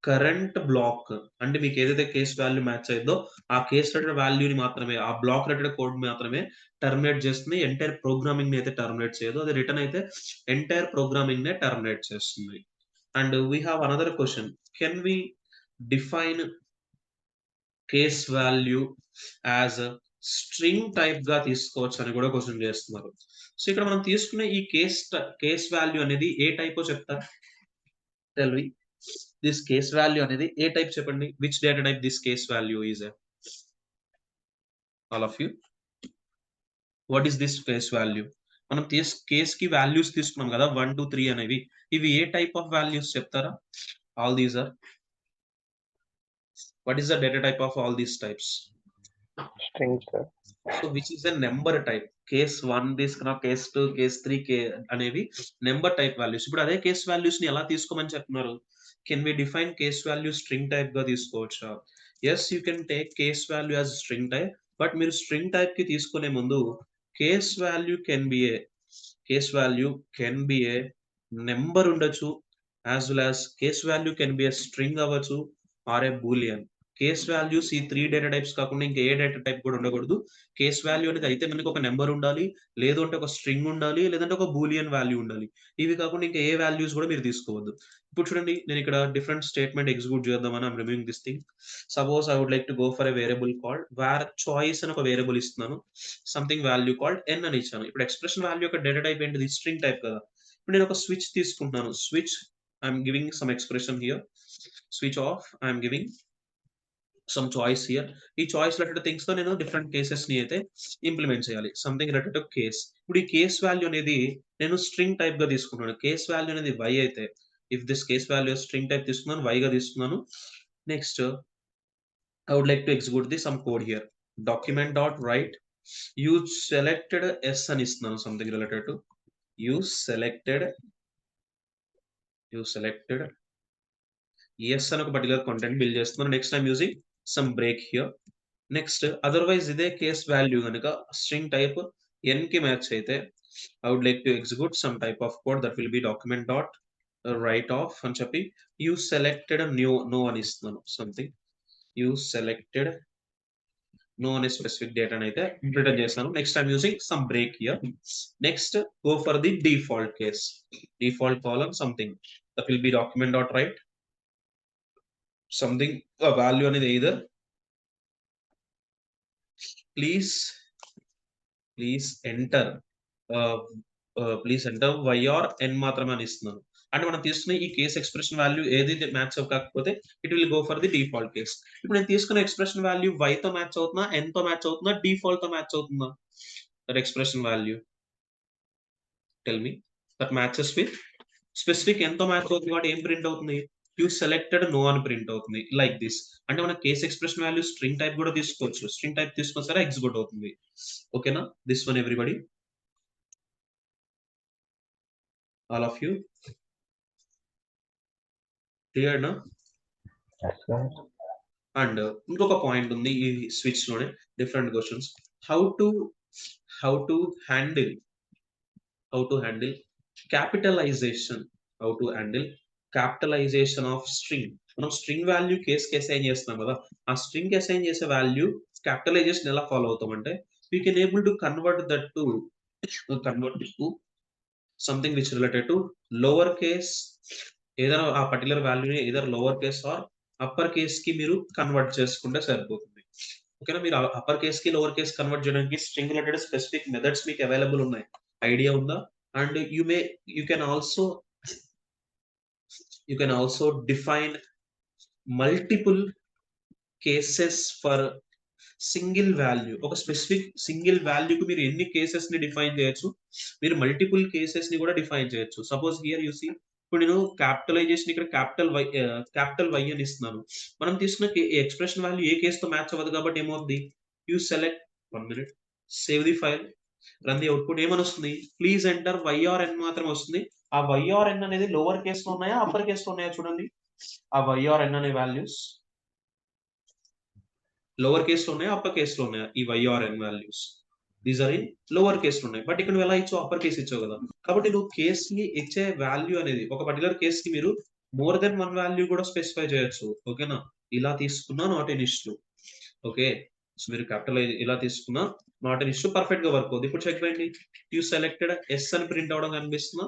current block. అంటే మీకు ఏదైతే కేస్ వాల్యూ మ్యాచ్ అయిందో ఆ కేస్ రిలేటెడ్ వాల్యూని మాత్రమే, ఆ బ్లాక్ రిలేటెడ్ కోడ్ మాత్రమే టర్మినేట్ చేస్తుంది. ఎంటైర్ ప్రోగ్రామింగ్ ని అయితే టర్మినేట్ చేయదు. అది రిటర్న్ అయితే ఎంటైర్ ప్రోగ్రామింగ్ నే టర్మినేట్ చేస్తుంది. And we have another question. Can we define case value as string type గా తీసుకోవచ్చు అని కూడా క్వశ్చన్ చేస్తున్నారు. సో ఇక్కడ మనం తీసుకునే ఈ కేస్ వాల్యూ అనేది ఏ టైప్ చెప్తారు? Tell me. This case value అనేది ఏ టైప్ చెప్పండి. Which data type this case value is? All of you, what is this case value? మనం కేస్ కి వాల్యూస్ తీసుకున్నాం కదా 1 2 3 అనేవి. ఇవి ఏ టైప్ ఆఫ్ వాల్యూస్ చెప్తారా? All these are. What is the data type of all these types? String, sir. So which is the number type? Case 1 తీసుకున్న, case 2, case 3 అనేవి నెంబర్ టైప్ వాల్యూస్. ఇప్పుడు అదే కేస్ వాల్యూస్ ని ఎలా తీసుకోమని చెప్తున్నారు? Can we define case value string type గా తీసుకోవచ్చా? Yes, you can take case value as string type. But మీరు స్ట్రింగ్ టైప్ కి తీసుకునే ముందు case value can be a number ఉండొచ్చు, as well as case value can be a string అవ్వచ్చు or a boolean. Case values ఈ 3 data types కాకుండా ఇంకా ఏ data type కూడా ఉండకూడదు. కేస్ వాల్యూ అనేది అయితే మనకి ఒక నెంబర్ ఉండాలి, లేదు అంటే ఒక స్ట్రింగ్ ఉండాలి, లేదంటే ఒక బూలియన్ వాల్యూ ఉండాలి. ఇవి కాకుండా ఇంకా ఏ వాల్యూస్ కూడా మీరు తీసుకోవద్దు. ఇప్పుడు చూడండి, నేను ఇక్కడ డిఫరెంట్ స్టేట్మెంట్ ఎగ్జిక్యూట్ చేద్దామని I'm removing this thing. Suppose I would like to go for a variable called var choice అని ఒక వేరియబుల్ ఇస్తున్నాను. సంథింగ్ వాల్యూ కాల్డ్ ఎన్ అని ఇచ్చాను. ఇప్పుడు ఎక్స్ప్రెషన్ వాల్యూ యొక్క డేటా టైప్ ఏంటిది? స్ట్రింగ్ టైప్ కదా. ఇప్పుడు నేను ఒక స్విచ్ తీసుకుంటున్నాను. Switch, I'm giving some expression here. Switch off, I'm giving some choice here. ఈ చాయిస్ రిలేటెడ్ థింగ్స్ తో నేను డిఫరెంట్ కేసెస్ ని అయితే ఇంప్లిమెంట్ చేయాలి. Something related to case. ఇప్పుడు ఈ కేస్ వాల్యూ అనేది నేను స్ట్రింగ్ టైప్ గా తీసుకున్నాను. కేస్ వాల్యూ అనేది y అయితే, if this case value string type తీసుకున్నాను, y గా తీసుకున్నాను. Next I would like to execute the some code here. Document dot write. You selected S అని ఇస్తున్నాను. Something related to you selected yes అని ఒక particular content build చేస్తున్నాను. Next I'm using some break here. Next otherwise ఇదే case value కనుక string type n కి match అయితే I would like to execute some type of code that will be document dot write off అని చెప్పి you selected no అని ఇస్తున్నాను. Something you selected no అనే specific data అయితే return చేస్తాను. Next I'm using some break here. Next go for the default case. Default column something that will be document dot write something a value అనేది either please enter y or n మాత్రమే అని ఇస్తున్నాను. అంటే మనం తీసుకునే ఈ case expression value ఏది match కాకపోతే it will go for the default case. ఇప్పుడు నేను తీసుకున్న ఎక్స్ప్రెషన్ వాల్యూ y తో మ్యాచ్ అవుతుందా, n తో మ్యాచ్ అవుతుందా, డిఫాల్ట్ తో మ్యాచ్ అవుతుందా? That expression value tell me that matches with specific n తో మ్యాచ్ అవుతుంది కాబట్టి ఏం ప్రింట్ అవుతుంది? యూ సెలెక్టెడ్ నో అని ప్రింట్ అవుతుంది. Like this. అంటే మన case expression value string type కూడా తీసుకోవచ్చు. స్ట్రింగ్ టైప్ తీసుకున్న సరే ఎగ్జిక్యూట్ అవుతుంది. ఓకేనా? This one everybody, all of you clear నా? Yes, sir. అండ్ ఇంకొక పాయింట్ ఉంది ఈ స్విచ్ లోనే, different questions. How to handle capitalization of string. మనం స్ట్రింగ్ వాల్యూ కేస్ కి అసైన్ చేస్తున్నాం కదా, ఆ స్ట్రింగ్ కి అసైన్ చేసే వాల్యూ క్యాపిటలైజేషన్ ఎలా ఫాలో అవుతామంటే we can able to convert to something which related to lower case. ఏదైనా ఆ పర్టికులర్ వాల్యూని either lower case or upper case కి మీరు కన్వర్ట్ చేసుకుంటే సరిపోతుంది. ఓకేనా? మీరు అప్పర్ కేస్ కి లోవర్ కేస్ కన్వర్ట్ చేయడానికి స్ట్రింగ్ రిలేటెడ్ స్పెసిఫిక్ మెథడ్స్ మీకు అవైలబుల్ ఉన్నాయి. ఐడియా ఉందా? And you can also define multiple cases for single value. ఒక స్పెసిఫిక్ సింగిల్ వాల్యూకి మీరు ఎన్ని కేసెస్ ని డిఫైన్ చేయొచ్చు, మీరు మల్టిపుల్ కేసెస్ ని కూడా డిఫైన్ చేయొచ్చు. సపోజ్ హియర్ యూ సీ, ఇప్పుడు నేను క్యాపిటలైజేషన్ ఇక్కడ క్యాపిటల్ వై అని ఇస్తున్నాను. మనం తీసుకున్న ఎక్స్ప్రెషన్ వాల్యూ ఏ కేస్ తో మ్యాచ్ అవ్వదు కాబట్టి ఏమవుతుంది? You select 1 minute, save the file, run the output. ఏమని వస్తుంది? ప్లీజ్ ఎంటర్ వై ఆర్ ఎన్ మాత్రం వస్తుంది. ఆ వై ఆర్ ఎన్ అనేది లోవర్ కేస్ లో ఉన్నాయా, అప్పర్ కేస్ లో ఉన్నాయా చూడండి. ఆ వై ఆర్ ఎన్ అనే వాల్యూస్ లోవర్ కేస్ లో ఉన్నాయా, అప్పర్ కేస్ లో ఉన్నాయా? ఈ Y or N values these are in lower case లో ఉన్నాయి. బట్ ఇక్కడ నువ్వు ఎలా ఇచ్చావు? అప్పర్ కేస్ ఇచ్చావు కదా. కాబట్టి నువ్వు కేస్ ని ఇచ్చే వాల్యూ అనేది ఒక పర్టికులర్ కేస్ కి మీరు మోర్ దెన్ 1 వాల్యూ కూడా స్పెసిఫై చేయొచ్చు. ఓకేనా? ఇలా తీసుకున్నా not an issue. Okay, so మీరు క్యాపిటలైజ్ ఇలా తీసుకున్నా నాట్ ఎన్ ఇష్యూ, పర్ఫెక్ట్ గా వర్క్ అవుతుంది. ఇప్పుడు చెక్ చేయండి, యూ సెలెక్టెడ్ ఎస్ అని ప్రింట్ అవడం కనిపిస్తుందా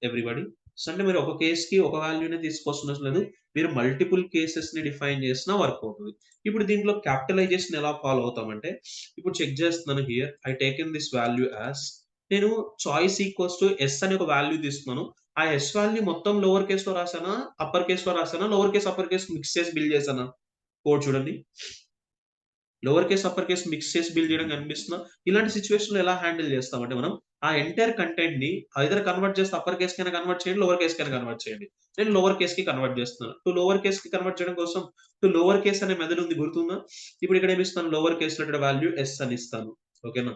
ఎవ్రీబడి? సో అంటే మీరు ఒక కేస్‌కి ఒక వాల్యూనే తీసుకోవాల్సిన అవసరం లేదు. మీరు మల్టిపుల్ కేసెస్‌ని డిఫైన్ చేసినా వర్క్ అవుతది. ఇప్పుడు దీంట్లో క్యాపిటలైజేషన్ ఎలా ఫాలో అవుతామంటే, ఇప్పుడు చెక్ చేస్తున్నాను here I taken this value as నేను చాయిస్ ఈక్వల్స్ టు యెస్ అనే ఒక వాల్యూ తీసుకున్నాను. ఆ యెస్ వాల్యూ మొత్తం లోవర్ కేస్‌లో రాసానా? అప్పర్ కేస్‌లో రాసానా? Lower case, upper case mix చేసి బిల్డ్ చేశానా? కోడ్ చూడండి. Lower case, upper case mix చేసి బిల్డ్ చేయడం కనిపిస్తుందా? ఇలాంటి సిట్యుయేషన్‌లో ఎలా హ్యాండిల్ చేస్తామంటే మనం, ఆ ఎంటైర్ కంటెంట్‌ని ఐదర్ కన్వర్ట్ చేస్తే అప్పర్ కేస్‌కైనా కన్వర్ట్ చేయండి, లోవర్ కేస్‌కైనా కన్వర్ట్ చేయండి. నేను లోవర్ కేస్‌కి కన్వర్ట్ చేస్తున్నాను. లోవర్ కేస్‌కి కన్వర్ట్ చేయడం కోసం లోవర్ కేస్ అనే మెథడ్ ఉంది గుర్తుందా? ఇప్పుడు ఇక్కడ ఏమి ఇస్తాను లోవర్ కేస్‌లో ఇక్కడ వాల్యూ యెస్ అని ఇస్తాను. ఓకేనా?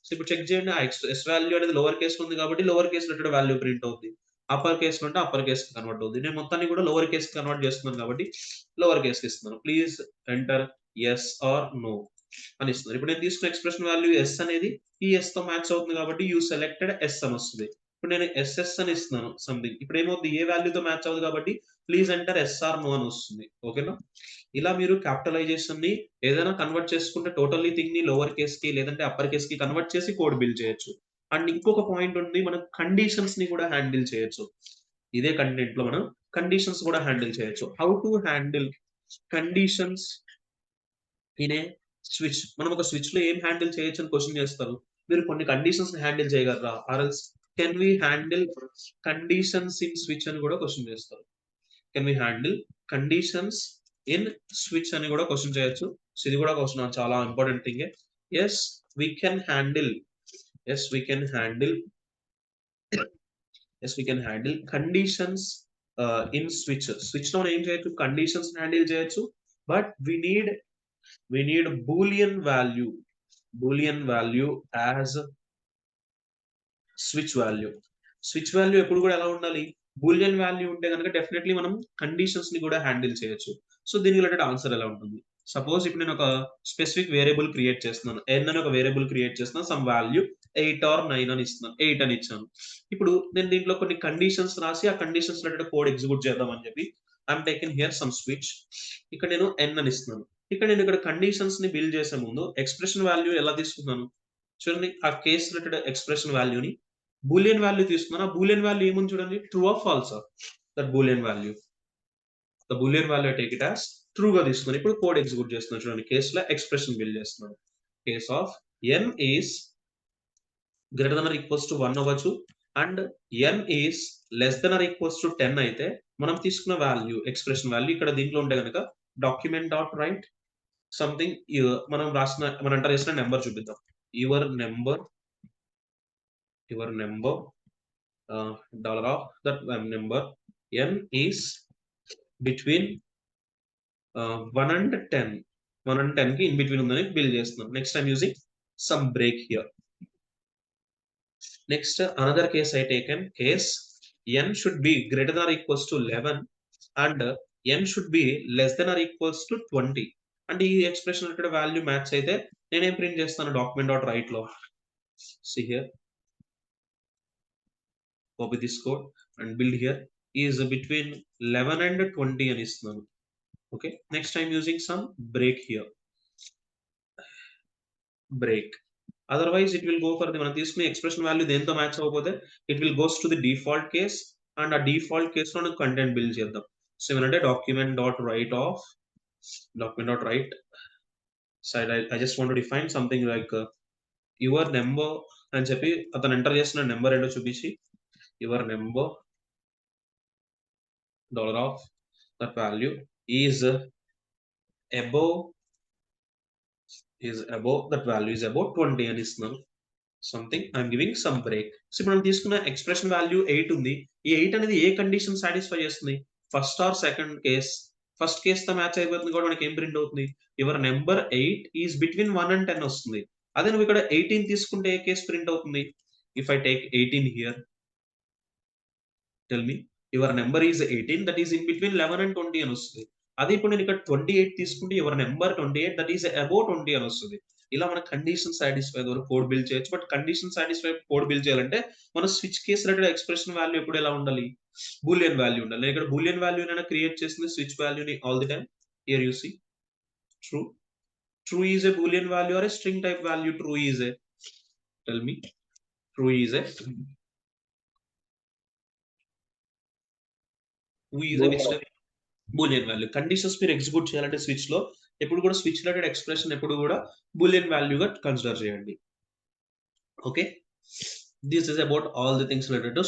సో ఇప్పుడు చెక్ చేయండి ఆ యెస్ వాల్యూ అనేది లోవర్ కేస్‌లో ఉంది కాబట్టి లోవర్ కేస్‌లో ఇక్కడ వాల్యూ ప్రింట్ అవుద్ది. అప్పర్ కేస్‌లో ఉంటే అప్పర్ కేస్‌కి కన్వర్ట్ అవుద్ది. నేను మొత్తాన్ని కూడా లోవర్ కేస్‌కి కన్వర్ట్ చేస్తున్నాను కాబట్టి లోవర్ కేస్‌కి ఇస్తున్నాను. Please enter yes or no అని ఇస్తున్నారు. ఇప్పుడు నేను తీసుకున్న ఎక్స్‌ప్రెషన్ వాల్యూ యెస్ అనేది ఈ యెస్‌తో మ్యాచ్ అవుతుంది కాబట్టి యూ సెలెక్టెడ్ యెస్ అని వస్తది. ఇప్పుడు నేను యెస్ అని ఇస్తున్నాను సంథింగ్. ఇప్పుడు ఏమవుద్ది ఏ వాల్యూతో మ్యాచ్ అవ్వదు కాబట్టి please enter yes or no అని వస్తుంది. ఓకేనా? ఇలా మీరు క్యాపిటలైజేషన్‌ని ఏదైనా కన్వర్ట్ చేసుకుంటే టోటల్లీ థింగ్‌ని లోవర్ కేస్‌కి లేదంటే అప్పర్ కేస్‌కి కన్వర్ట్ చేసి కోడ్ బిల్డ్ చేయొచ్చు. అండ్ ఇంకొక పాయింట్ ఉంది మనం కండీషన్స్‌ని కూడా హ్యాండిల్ చేయొచ్చు. ఇదే కంటెంట్‌లో మనం కండీషన్స్ కూడా హ్యాండిల్ చేయొచ్చు. How to handle conditions in a switch. మనం ఒక స్విచ్‌లో ఏం హ్యాండిల్ చేయొచ్చు అని క్వెషన్ చేస్తారు. మీరు కొన్ని కండీషన్స్‌ని హ్యాండిల్ చేయగలరా? Or else can we handle conditions in switch అని కూడా క్వెషన్ చేస్తారు. Can we handle conditions in switch అని కూడా క్వెషన్ చేయొచ్చు. సో ఇది కూడా క్వెషన్ చాలా ఇంపార్టెంట్ థింగే. Yes we can handle yes we can handle yes we can handle conditions in switch. స్విచ్‌లో మనం ఏం చేయొచ్చు కండీషన్స్‌ని హ్యాండిల్ చేయొచ్చు. But we need boolean value as switch value. Switch value ఎప్పుడు కూడా ఎలా ఉండాలి? బూలియన్ వాల్యూ ఉంటే గనుక డెఫినైట్‌లీ మనం కండీషన్స్‌ని కూడా హ్యాండిల్ చేయొచ్చు. సో దీనికి రిలేటెడ్ ఆన్సర్ ఎలా ఉంటుంది? సపోజ్ ఇప్పుడు నేను ఒక స్పెసిఫిక్ వేరియబుల్ క్రియేట్ చేస్తున్నాను. n అని ఒక వేరియబుల్ క్రియేట్ చేస్తున్నాను. సమ్ వాల్యూ 8 ఆర్ 9 అని ఇస్తున్నాను. 8 అని ఇచ్చాను. ఇప్పుడు నేను దీంట్లో కొన్ని కండీషన్స్ రాసి ఆ కండీషన్స్ రిలేటెడ్ కోడ్ ఎగ్జిక్యూట్ చేద్దాం అని చెప్పి I'm taking here some switch. ఇక్కడ నేను n అని ఇస్తున్నాను. ఇక్కడ కండీషన్స్‌ని బిల్డ్ చేసే ముందు ఎక్స్‌ప్రెషన్ వాల్యూ ఎలా తీసుకున్నాను? చూడండి ఆ కేస్ రిలేటెడ్ ఎక్స్‌ప్రెషన్ వాల్యూని బూలియన్ వాల్యూ తీసుకున్నాను. ఆ బూలియన్ వాల్యూ ఏముంది చూడండి. ట్రూ ఆర్ ఫాల్సా? That boolean value. The boolean value I take it as ట్రూగా తీసుకున్నాను. ఇప్పుడు కోడ్ ఎగ్జిక్యూట్ చేస్తున్నాను చూడండి. కేస్‌లో ఎక్స్‌ప్రెషన్ బిల్డ్ చేస్తున్నాను. Case of n is greater than or equals to 1 అవ్వచ్చు. And n is less than or equals to 10 అయితే మనం తీసుకున్న వాల్యూ ఎక్స్‌ప్రెషన్ వాల్యూ ఇక్కడ దీంట్లో ఉంటే గనక డాక్యుమెంట్ డాట్ రైట్ సంథింగ్ మనం ఎంటర్ చేసిన నంబర్ చూపిద్దాం. Your number dollar of that number n is between 1 and 10. 1 and 10 కి in between ఉందని బిల్డ్ చేస్తున్నాం. Next I'm using some break here. Next another case I taken case n should be greater than or equals to 11 and n should be less than or equals to 20. అంటే ఈ expression ఇక్కడ value match అయితే నేనేం print చేస్తాను document dot right లో see here copy this code and build here is between 11 and 20 అని ఇస్తున్నాను. Okay, next I'm using some break here. Break. Otherwise it will go for the మనం తీసుకునే expression value దేనితో match అవ్వకపోతే it will goes to the default case and ఆ default case లో content build చేద్దాం. So ఏమంటే document dot write side I just want to define something like your number అని చెప్పి అతను ఎంటర్ చేసిన నెంబర్ ఏంటో చూపించి your number dollar of that value is above that value is above 20 అని ఇస్తున్నాను. Something I'm giving some break. So ఇప్పుడు మనం తీసుకున్న ఎక్స్‌ప్రెషన్ వాల్యూ 8 ఉంది. ఈ 8 అనేది ఏ కండిషన్ సాటిస్ఫై చేస్తుంది? First or second case? ఫస్ట్ కేస్‌తో మ్యాచ్ అయిపోతుంది కాబట్టి మనకి ఏం ప్రింట్ అవుతుంది? Your number 8 is between 1 and 10 వస్తుంది. అదే నువ్వు ఇక్కడ 18 తీసుకుంటే ఏ కేస్ ప్రింట్ అవుతుంది? If I take 18 here tell me your number is 18 that is in between 11 and 20 అని వస్తుంది. అదే ఇప్పుడు నేను ఇక్కడ 28 తీసుకుంటే your number 28 that is above 20 అని వస్తుంది. ఇలా మన కండిషన్ సాటిస్ఫై ద్వారా కోడ్ బిల్డ్ చేయొచ్చు. But condition satisfy code build చేయాలంటే మన switch case related expression value ఎప్పుడు ఎలా ఉండాలి? బూలియన్ వాల్యూ ఉండాలి. నేను ఇక్కడ బూలియన్ వాల్యూ నైనా క్రియేట్ చేసింది స్విచ్ వాల్యూని all the time. Here you see true. True is a Boolean value or a string type value true is a tell me true is a we use which Boolean value. Conditions మీరు execute చేయాలంటే switch లో ఎప్పుడు కూడా switch related expression ఎప్పుడు కూడా Boolean వాల్యూగా consider చేయండి. Okay, this is about all the things related to